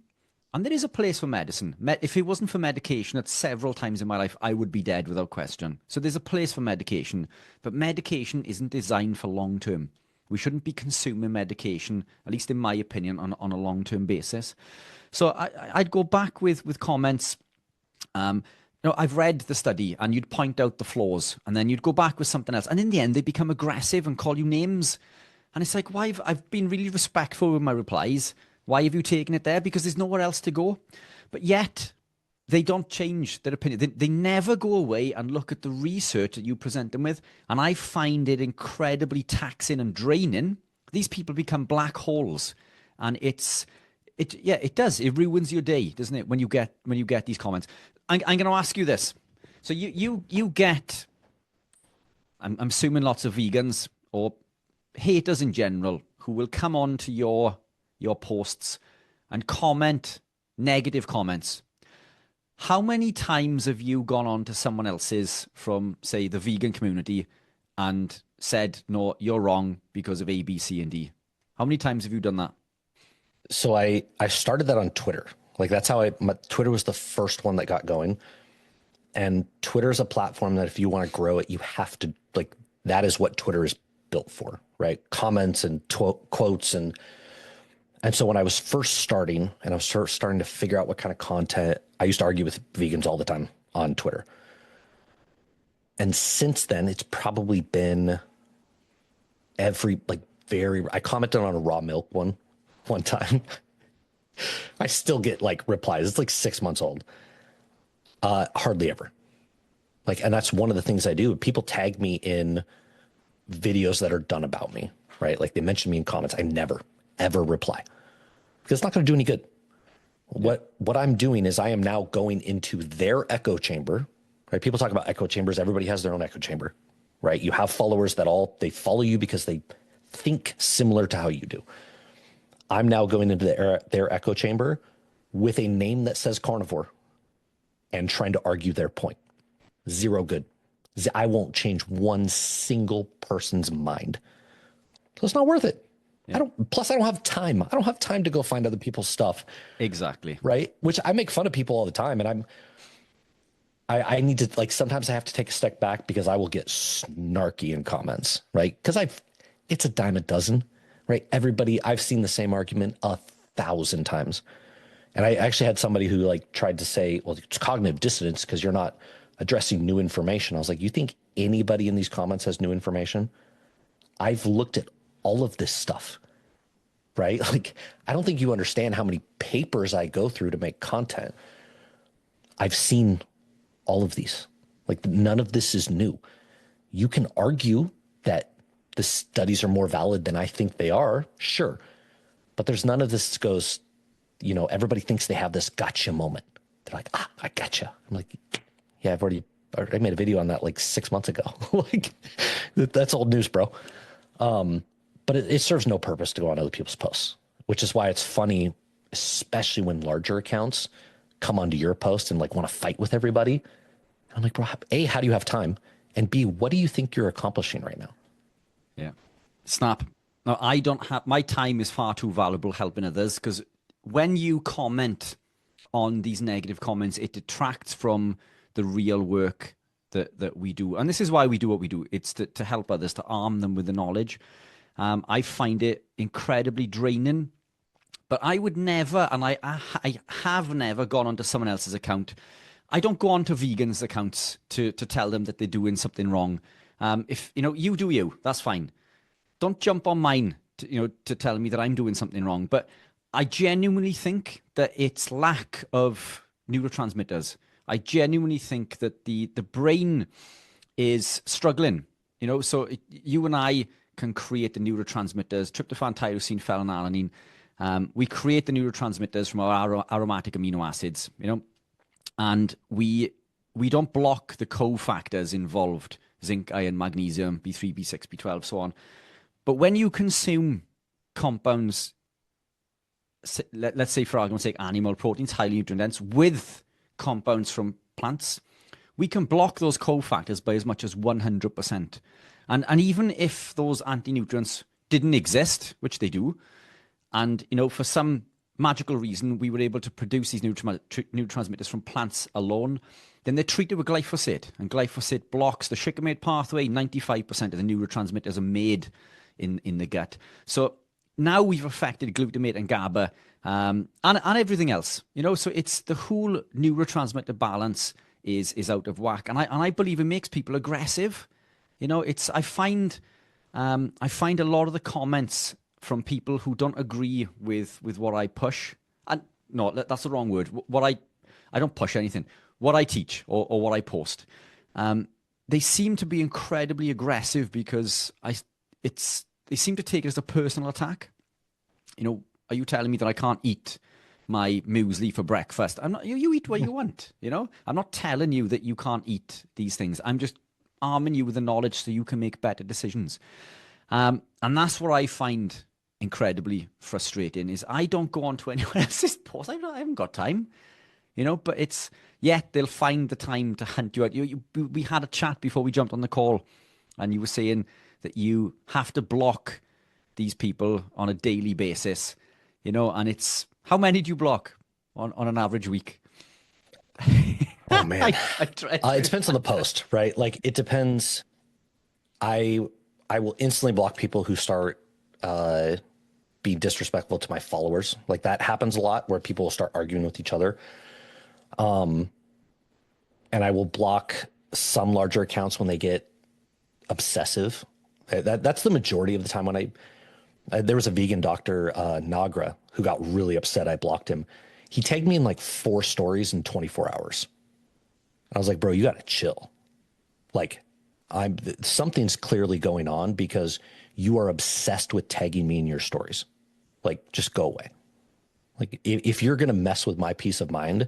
and there is a place for medicine. If it wasn't for medication, at several times in my life, I would be dead without question. So there's a place for medication, but medication isn't designed for long term. We shouldn't be consuming medication, at least in my opinion, on a long-term basis. So I'd go back with comments. I've read the study, and you'd point out the flaws, and then you'd go back with something else. And in the end, they become aggressive and call you names. And it's like, why? I've been really respectful with my replies. Why have you taken it there? Because there's nowhere else to go. But yet, they don't change their opinion. They never go away and look at the research that you present them with. And I find it incredibly taxing and draining. These people become black holes. And it does. It ruins your day, doesn't it? When you get these comments. I'm going to ask you this. So you get, I'm assuming, lots of vegans or haters in general who will come on to your posts and comment negative comments. How many times have you gone on to someone else's from, say, the vegan community and said, no, you're wrong because of A, B, C, and D? How many times have you done that? So I started that on Twitter. Like, that's how Twitter was the first one that got going. And Twitter is a platform that if you want to grow it, you have to, like, that is what Twitter is built for, right? Comments and quotes. And so when I was first starting and I was starting to figure out what kind of content, I used to argue with vegans all the time on Twitter. And since then, it's probably been I commented on a raw milk one time. I still get like replies. It's like 6 months old. Hardly ever. Like, and that's one of the things I do. People tag me in videos that are done about me, right? Like, they mention me in comments. I never, ever reply because it's not going to do any good. Yeah. What I'm doing is I am now going into their echo chamber, right? People talk about echo chambers. Everybody has their own echo chamber, right? You have followers that they follow you because they think similar to how you do. I'm now going into their echo chamber with a name that says carnivore and trying to argue their point. Zero good. I won't change one single person's mind. So it's not worth it. Yeah. Plus I don't have time. I don't have time to go find other people's stuff. Exactly. Right. Which I make fun of people all the time. And I need to, like, sometimes I have to take a step back because I will get snarky in comments, right? Because it's a dime a dozen, right? Everybody, I've seen the same argument 1,000 times. And I actually had somebody who like tried to say, well, it's cognitive dissonance because you're not addressing new information. I was like, you think anybody in these comments has new information? I've looked at all of this stuff, right? Like, I don't think you understand how many papers I go through to make content. I've seen all of these. Like, none of this is new. You can argue that the studies are more valid than I think they are, sure. But there's none of this goes, everybody thinks they have this gotcha moment. They're like, I gotcha. I'm like, yeah, I made a video on that like 6 months ago. Like, that's old news, bro. But it serves no purpose to go on other people's posts, which is why it's funny, especially when larger accounts come onto your post and like want to fight with everybody. I'm like, bro, A, how do you have time? And B, what do you think you're accomplishing right now? Yeah. Snap. No, I don't have, my time is far too valuable helping others, because when you comment on these negative comments, it detracts from the real work that we do. And this is why we do what we do. It's to help others, to arm them with the knowledge. I find it incredibly draining, but I would never, and I have never gone onto someone else's account. I don't go onto vegans' accounts to tell them that they're doing something wrong. If you do you, that's fine. Don't jump on mine to tell me that I'm doing something wrong. But I genuinely think that it's lack of neurotransmitters. I genuinely think that the brain is struggling. So you and I can create the neurotransmitters, tryptophan, tyrosine, phenylalanine. We create the neurotransmitters from our aromatic amino acids, and we don't block the cofactors involved: zinc, iron, magnesium, B3, B6, B12, so on. But when you consume compounds, let's say for argument's sake, animal proteins, highly nutrient dense, with compounds from plants, we can block those cofactors by as much as 100%. And even if those anti-nutrients didn't exist, which they do, and for some magical reason we were able to produce these neurotransmitters from plants alone, then they're treated with glyphosate, and glyphosate blocks the shikimate pathway. 95% of the neurotransmitters are made in the gut. So now we've affected glutamate and GABA, and everything else. So it's the whole neurotransmitter balance is out of whack, and I believe it makes people aggressive. I find a lot of the comments from people who don't agree with what I push, and no, that's the wrong word. I don't push anything. What I teach or what I post, they seem to be incredibly aggressive because they seem to take it as a personal attack. Are you telling me that I can't eat my muesli for breakfast? I'm not. You eat what you want. I'm not telling you that you can't eat these things. I'm just arming you with the knowledge so you can make better decisions. And that's what I find incredibly frustrating. Is I don't go on to anyone else's post. I haven't got time. But yet they'll find the time to hunt you out. We had a chat before we jumped on the call, and you were saying that you have to block these people on a daily basis, and it's, how many do you block on an average week? Oh man, it depends on the post, right? Like, it depends. I will instantly block people who start being disrespectful to my followers. Like, that happens a lot, where people will start arguing with each other. And I will block some larger accounts when they get obsessive. That's the majority of the time. When there was a vegan doctor, Nagra, who got really upset I blocked him. He tagged me in like 4 stories in 24 hours. I was like, bro, you got to chill. Like, something's clearly going on because you are obsessed with tagging me in your stories. Like, just go away. Like, if you're going to mess with my peace of mind,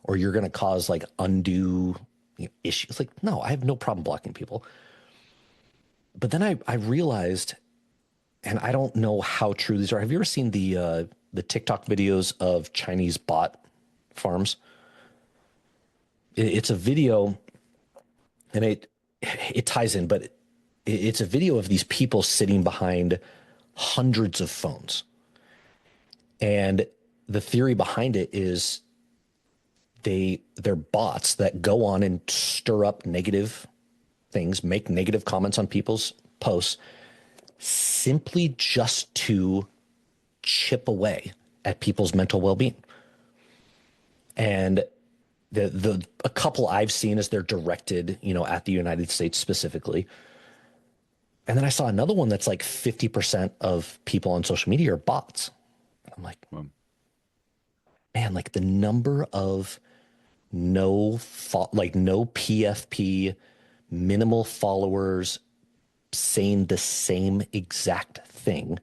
or you're going to cause like undue issues, like, no, I have no problem blocking people. But then I realized, and I don't know how true these are. Have you ever seen the TikTok videos of Chinese bot farms? It's a video, and it ties in, but it's a video of these people sitting behind hundreds of phones. And the theory behind it is they're bots that go on and stir up negative things, make negative comments on people's posts, simply just to chip away at people's mental well-being. And a couple I've seen is they're directed, at the United States specifically. And then I saw another one that's like 50% of people on social media are bots. I'm like, man, like the number of no PFP, minimal followers saying the same exact thing.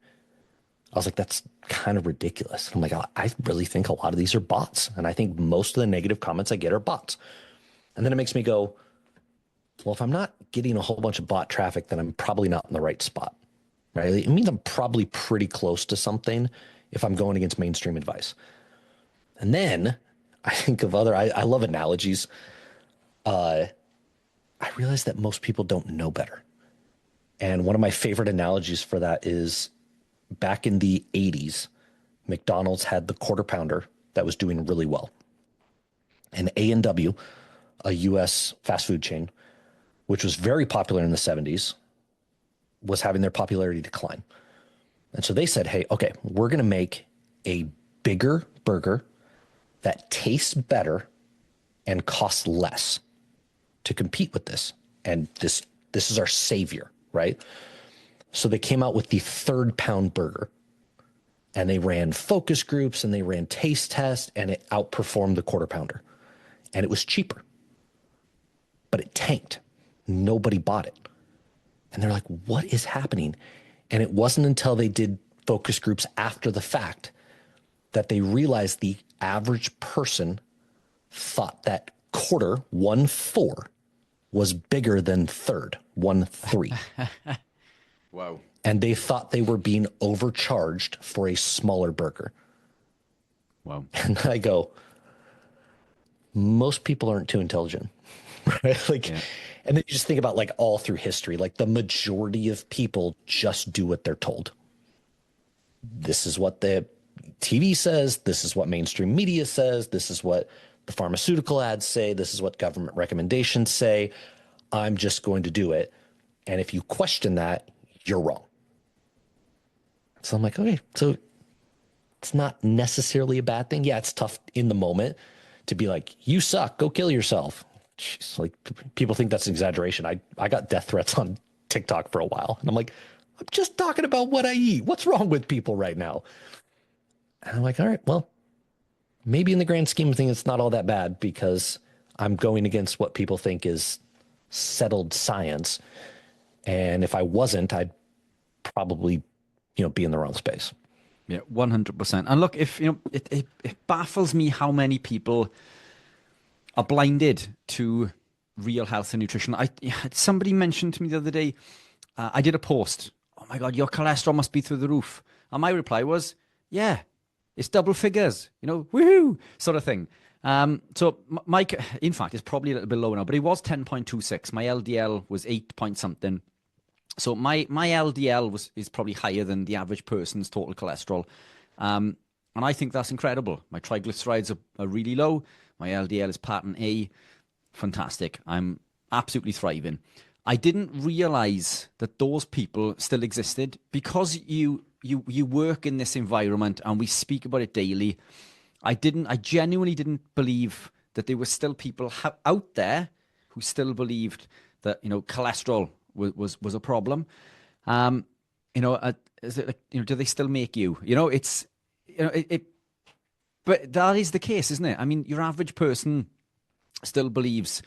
I was like, that's kind of ridiculous. I'm like, I really think a lot of these are bots. And I think most of the negative comments I get are bots. And then it makes me go, well, if I'm not getting a whole bunch of bot traffic, then I'm probably not in the right spot, right? It means I'm probably pretty close to something if I'm going against mainstream advice. And then I think of I love analogies. I realize that most people don't know better. And one of my favorite analogies for that is back in the 80s, McDonald's had the Quarter Pounder that was doing really well. And A&W, a U.S. fast food chain, which was very popular in the 70s, was having their popularity decline. And so they said, hey, okay, we're going to make a bigger burger that tastes better and costs less to compete with this. And this is our savior, right? So they came out with the 3rd-pound burger, and they ran focus groups and they ran taste tests, and it outperformed the Quarter Pounder. And it was cheaper, but it tanked. Nobody bought it. And they're like, what is happening? And it wasn't until they did focus groups after the fact that they realized the average person thought that quarter, 1/4, was bigger than third, 1/3. Wow. And they thought they were being overcharged for a smaller burger. Wow. And I go, most people aren't too intelligent, right? Like, yeah. And then you just think about like all through history, like the majority of people just do what they're told. This is what the TV says. This is what mainstream media says. This is what the pharmaceutical ads say. This is what government recommendations say. I'm just going to do it. And if you question that, you're wrong. So I'm like, okay, so it's not necessarily a bad thing. Yeah, it's tough in the moment to be like, you suck, go kill yourself. Jeez, like people think that's an exaggeration. I got death threats on TikTok for a while. And I'm like, I'm just talking about what I eat. What's wrong with people right now? And I'm like, all right, well, maybe in the grand scheme of things, it's not all that bad because I'm going against what people think is settled science. And if I wasn't, I'd probably, be in the wrong space. Yeah, 100%. And look, if it baffles me how many people are blinded to real health and nutrition. Somebody mentioned to me the other day, I did a post. Oh my God, your cholesterol must be through the roof. And my reply was, it's double figures, woohoo, sort of thing. So Mike, in fact, it's probably a little bit lower now, but it was 10.26. My LDL was 8 point something. So my LDL is probably higher than the average person's total cholesterol. And I think that's incredible. My triglycerides are really low. My LDL is pattern A. Fantastic. I'm absolutely thriving. I didn't realize that those people still existed because you work in this environment and we speak about it daily. I genuinely didn't believe that there were still people out there who still believed that, cholesterol was a problem. Is it like, do they still make you? But that is the case, isn't it? I mean, your average person still believes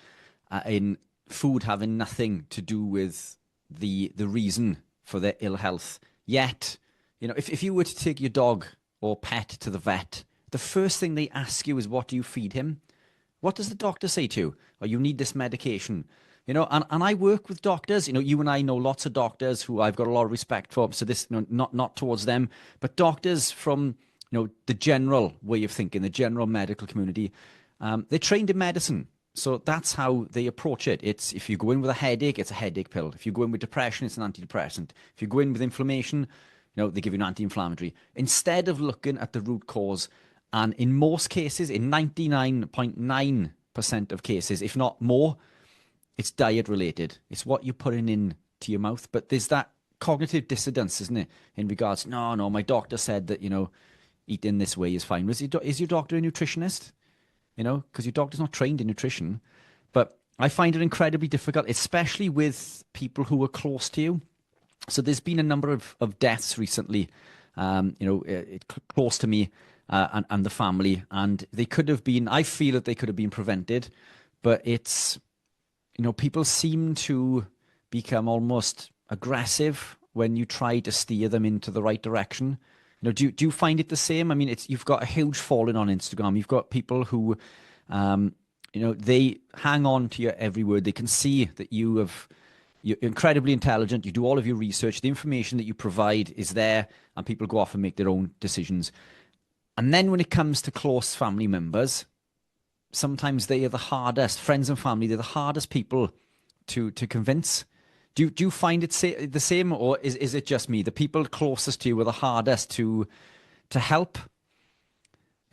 in food having nothing to do with the reason for their ill health. Yet, if you were to take your dog or pet to the vet, the first thing they ask you is, what do you feed him? What does the doctor say to you? Oh, you need this medication. And I work with doctors. You and I know lots of doctors who I've got a lot of respect for. So this, not towards them, but doctors from, the general way of thinking, the general medical community. They're trained in medicine. So that's how they approach it. It's if you go in with a headache, it's a headache pill. If you go in with depression, it's an antidepressant. If you go in with inflammation, they give you an anti-inflammatory instead of looking at the root cause. And in most cases, in 99.9% of cases, if not more, it's diet related. It's what you're putting in to your mouth. But there's that cognitive dissonance, isn't it? In regards, no, my doctor said that, eating this way is fine. Is your doctor a nutritionist? Because your doctor's not trained in nutrition. But I find it incredibly difficult, especially with people who are close to you. So there's been a number of deaths recently, close to me and the family. And they could have been, I feel that they could have been prevented. But it's, people seem to become almost aggressive when you try to steer them into the right direction. Do you find it the same? I mean, you've got a huge following on Instagram. You've got people who, they hang on to your every word. They can see that you're incredibly intelligent. You do all of your research. The information that you provide is there, and people go off and make their own decisions. And then when it comes to close family members, sometimes they are the hardest. Friends and family, they're the hardest people to convince. Do you find it the same, or is it just me? The people closest to you are the hardest to help.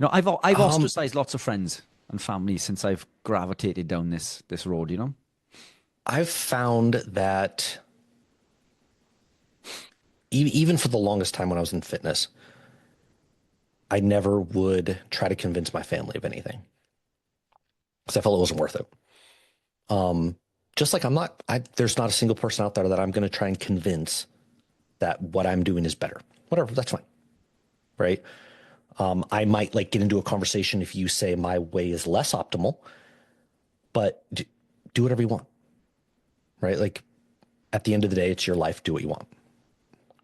I've ostracized lots of friends and family since I've gravitated down this road. I've found that even for the longest time when I was in fitness, I never would try to convince my family of anything because I felt it wasn't worth it. Just like there's not a single person out there that I'm going to try and convince that what I'm doing is better. Whatever, that's fine. Right? I might get into a conversation if you say my way is less optimal, but do whatever you want. Right? At the end of the day, it's your life. Do what you want.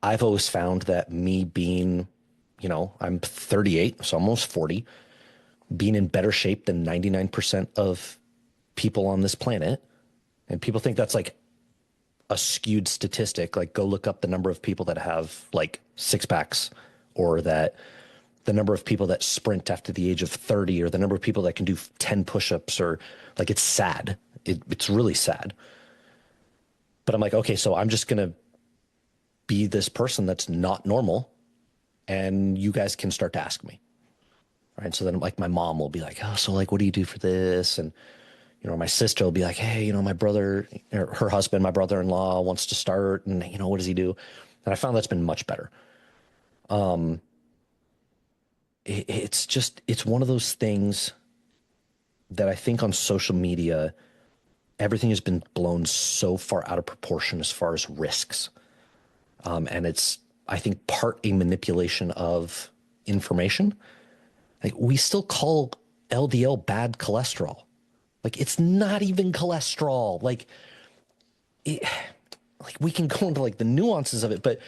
I've always found that me being, I'm 38, so almost 40, being in better shape than 99% of people on this planet. And people think that's a skewed statistic. Go look up the number of people that have six packs, or that the number of people that sprint after the age of 30, or the number of people that can do 10 push-ups, or it's sad. It's really sad. But I'm okay, so I'm just going to be this person that's not normal, and you guys can start to ask me. Right. So then my mom will be oh, so what do you do for this? And, my sister will be hey, my brother, or her husband, my brother-in-law wants to start, and, what does he do? And I found that's been much better. It's one of those things that I think on social media, everything has been blown so far out of proportion as far as risks. And it's, I think, part a manipulation of information. We still call LDL bad cholesterol. It's not even cholesterol. We can go into the nuances of it, but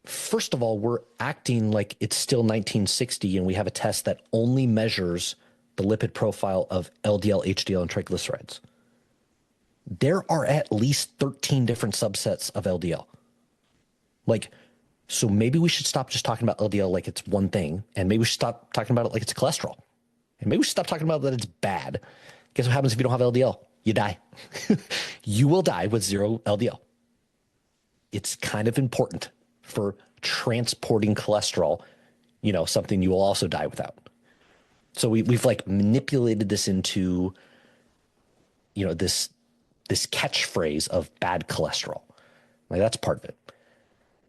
first of all, we're acting like it's still 1960 and we have a test that only measures the lipid profile of LDL, HDL, and triglycerides. There are at least 13 different subsets of LDL. So maybe we should stop just talking about LDL like it's one thing, and maybe we should stop talking about it like it's cholesterol. And maybe we should stop talking about that it's bad. Guess what happens if you don't have LDL? You die. You will die with zero LDL. It's kind of important for transporting cholesterol, something you will also die without. So we've manipulated this into, this catchphrase of bad cholesterol. That's part of it.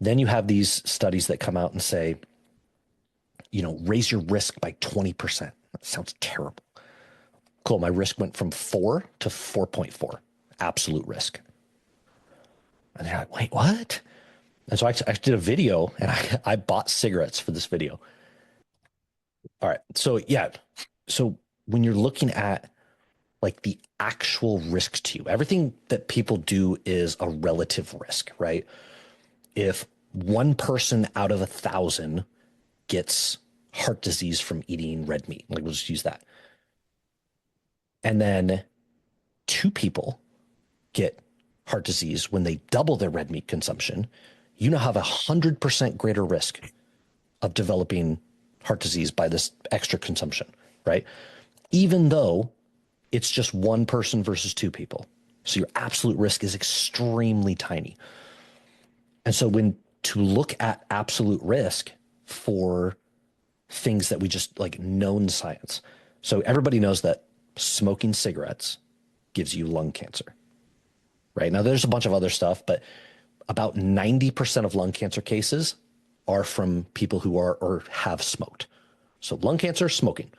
Then you have these studies that come out and say, raise your risk by 20%. That sounds terrible. Cool. My risk went from 4 to 4.4. Absolute risk. And they're wait, what? And so I did a video, and I bought cigarettes for this video. All right. So yeah. So when you're looking at the actual risk to you, everything that people do is a relative risk, right? If one person out of 1,000 gets heart disease from eating red meat, we'll just use that. And then 2 people get heart disease when they double their red meat consumption, you now have 100% greater risk of developing heart disease by this extra consumption, right? Even though it's just one person versus 2 people. So your absolute risk is extremely tiny. And so when to look at absolute risk for things that we just like known science. So everybody knows that smoking cigarettes gives you lung cancer, right? Now there's a bunch of other stuff, but about 90% of lung cancer cases are from people who are or have smoked. So lung cancer, smoking.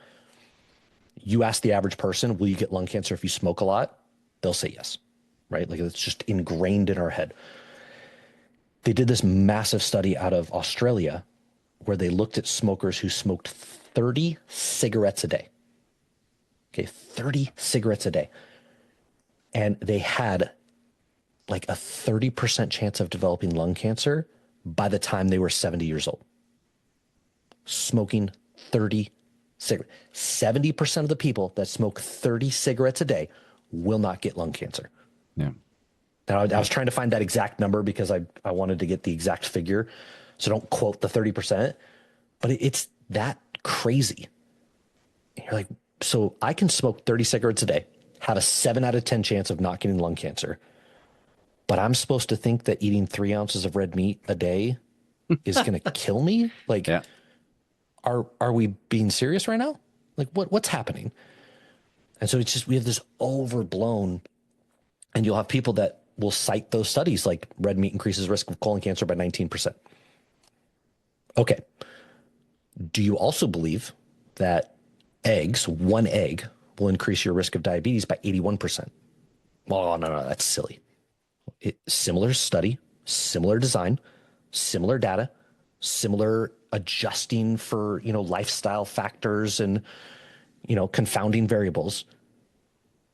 You ask the average person, will you get lung cancer if you smoke a lot? They'll say yes, right? Like it's just ingrained in our head. They did this massive study out of Australia where they looked at smokers who smoked 30 cigarettes a day. Okay, 30 cigarettes a day. And they had like a 30% chance of developing lung cancer by the time they were 70 years old. Smoking 30 cigarettes. 70% of the people that smoke 30 cigarettes a day will not get lung cancer. Yeah. Now, I was trying to find that exact number because I wanted to get the exact figure. So don't quote the 30%, but it's that crazy. You're like, so I can smoke 30 cigarettes a day, have a 7 out of 10 chance of not getting lung cancer, but I'm supposed to think that eating 3 ounces of red meat a day is going to kill me? Like, Yeah. Are we being serious right now? Like, what's happening? And so it's just, we have this overblown, and you'll have people that will cite those studies like red meat increases risk of colon cancer by 19%. Okay. Do you also believe that eggs, one egg, will increase your risk of diabetes by 81%? Oh, no, that's silly. Similar study, similar design, similar data, similar adjusting for, lifestyle factors and, confounding variables.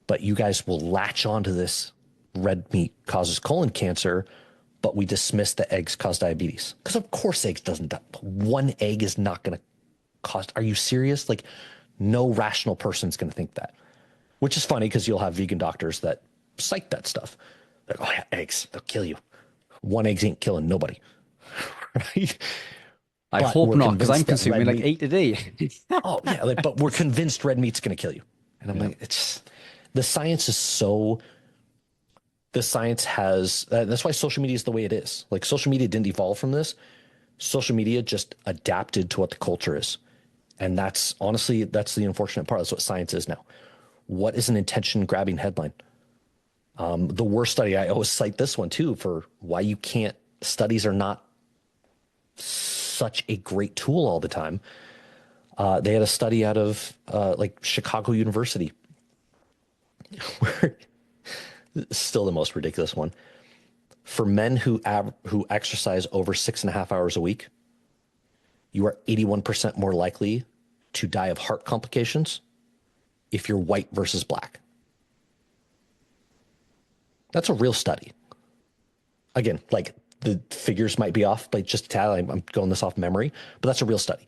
But you guys will latch onto this red meat causes colon cancer, but we dismiss that eggs cause diabetes. Because of course eggs doesn't. One egg is not going to cause. Are you serious? Like, no rational person's going to think that. Which is funny because you'll have vegan doctors that cite that stuff. Like, oh yeah, eggs, they'll kill you. One egg ain't killing nobody. Right? I But hope we're not, because I'm convinced that consuming red like meat- 8 a day. Oh yeah, but we're convinced red meat's going to kill you. And I'm like, the science is so. The science has. That's why social media is the way it is. Like, social media didn't evolve from this. Social media just adapted to what the culture is, and that's the unfortunate part. That's what science is now. What is an attention-grabbing headline? The worst study, I always cite this one too for why you can't. Studies are not such a great tool all the time. They had a study out of like Chicago University, where still the most ridiculous one. For men who exercise over 6.5 hours a week, you are 81% more likely to die of heart complications if you're white versus black. That's a real study. Again, like the figures might be off, but just a tad, I'm going this off memory, but that's a real study.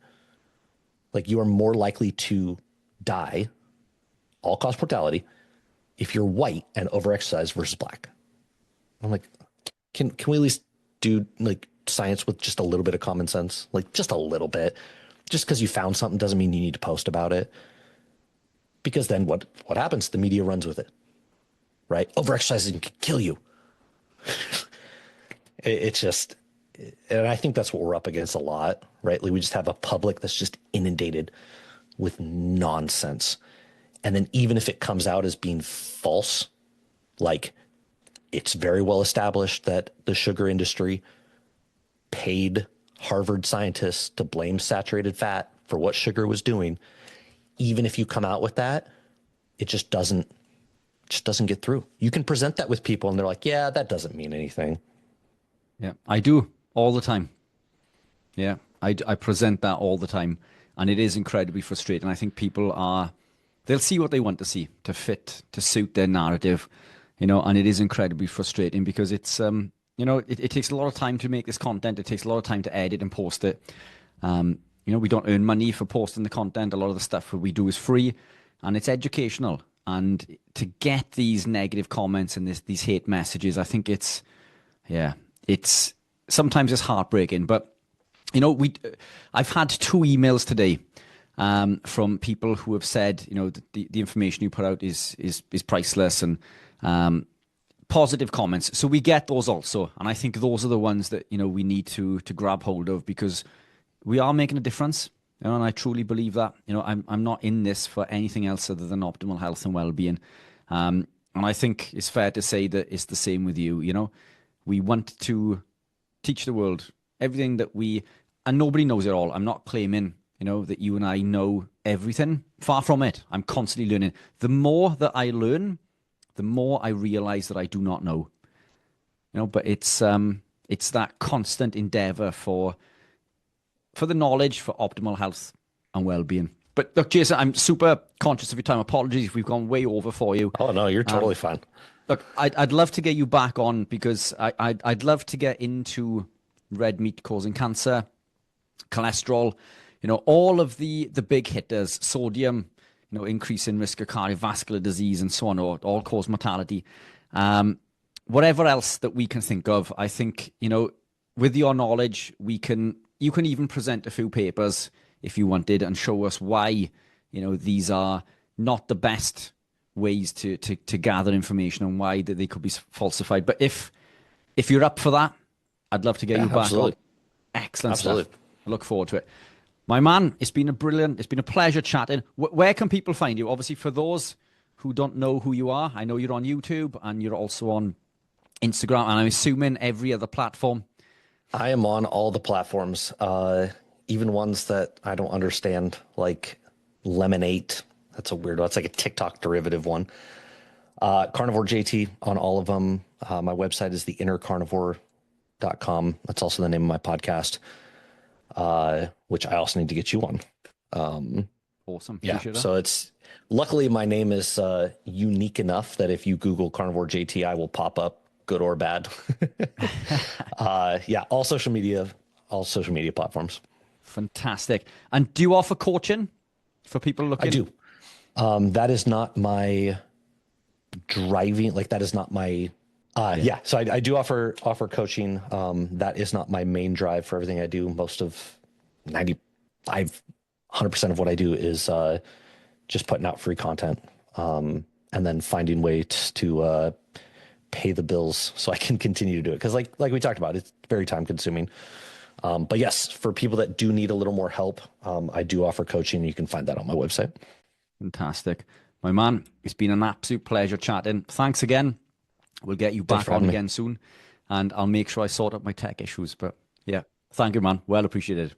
Like, you are more likely to die, all-cause mortality, if you're white and overexercise versus black. I'm like, can we at least do like science with just a little bit of common sense? Like, just a little bit. Just because you found something doesn't mean you need to post about it. Because then what happens? The media runs with it, right? Overexercising can kill you. It's just, and I think that's what we're up against a lot, right? Like, we just have a public that's just inundated with nonsense. And then even if it comes out as being false, like, it's very well established that the sugar industry paid Harvard scientists to blame saturated fat for what sugar was doing. Even if you come out with that, it just doesn't get through. You can present that with people and they're like, yeah, that doesn't mean anything. Yeah, I do all the time. Yeah, I present that all the time, and it is incredibly frustrating. I think they'll see what they want to see to suit their narrative, and it is incredibly frustrating because it's, it takes a lot of time to make this content. It takes a lot of time to edit and post it. We don't earn money for posting the content. A lot of the stuff that we do is free, and it's educational. And to get these negative comments and these hate messages, I think it's sometimes it's heartbreaking. But I've had 2 emails today from people who have said, the information you put out is priceless, and positive comments. So we get those also. And I think those are the ones that, we need to grab hold of, because we are making a difference. And I truly believe that. I'm not in this for anything else other than optimal health and well-being. And I think it's fair to say that it's the same with you. We want to teach the world everything that and nobody knows it all. I'm not claiming, that you and I know everything. Far from it. I'm constantly learning. The more that I learn, the more I realize that I do not know. But it's that constant endeavor for the knowledge, for optimal health and well-being. But look, Jason, I'm super conscious of your time. Apologies if we've gone way over for you. Oh, no, you're totally fine. Look, I'd love to get you back on, because I'd love to get into red meat causing cancer, cholesterol, all of the big hitters, sodium, increase in risk of cardiovascular disease and so on, or all cause mortality. Whatever else that we can think of, I think, with your knowledge, you can even present a few papers if you wanted and show us why, these are not the best ways to gather information and why they could be falsified. But if you're up for that, I'd love to get you back absolutely. on. Excellent Absolutely. stuff. I look forward to it. My man, it's been a pleasure chatting. Where can people find you? Obviously, for those who don't know who you are, I know you're on YouTube and you're also on Instagram, and I'm assuming every other platform. I am on all the platforms, even ones that I don't understand, like Lemonade. That's a weird one. It's like a TikTok derivative one. Carnivore JT on all of them. My website is theinnercarnivore.com. That's also the name of my podcast, which I also need to get you on. Awesome. Yeah. Appreciate that. So luckily my name is unique enough that if you Google Carnivore JT, I will pop up, good or bad. Yeah. All social media platforms. Fantastic. And do you offer coaching for people looking? I do. That is not my driving, like that is not my, yeah. So I do offer coaching. That is not my main drive for everything I do. Most of 100% of what I do is just putting out free content, and then finding ways to pay the bills so I can continue to do it. Cause like we talked about, it's very time consuming. But yes, for people that do need a little more help, I do offer coaching. You can find that on my website. Fantastic. My man, it's been an absolute pleasure chatting. Thanks again. We'll get you back on again soon, and I'll make sure I sort out my tech issues. But yeah, thank you, man. Well appreciated.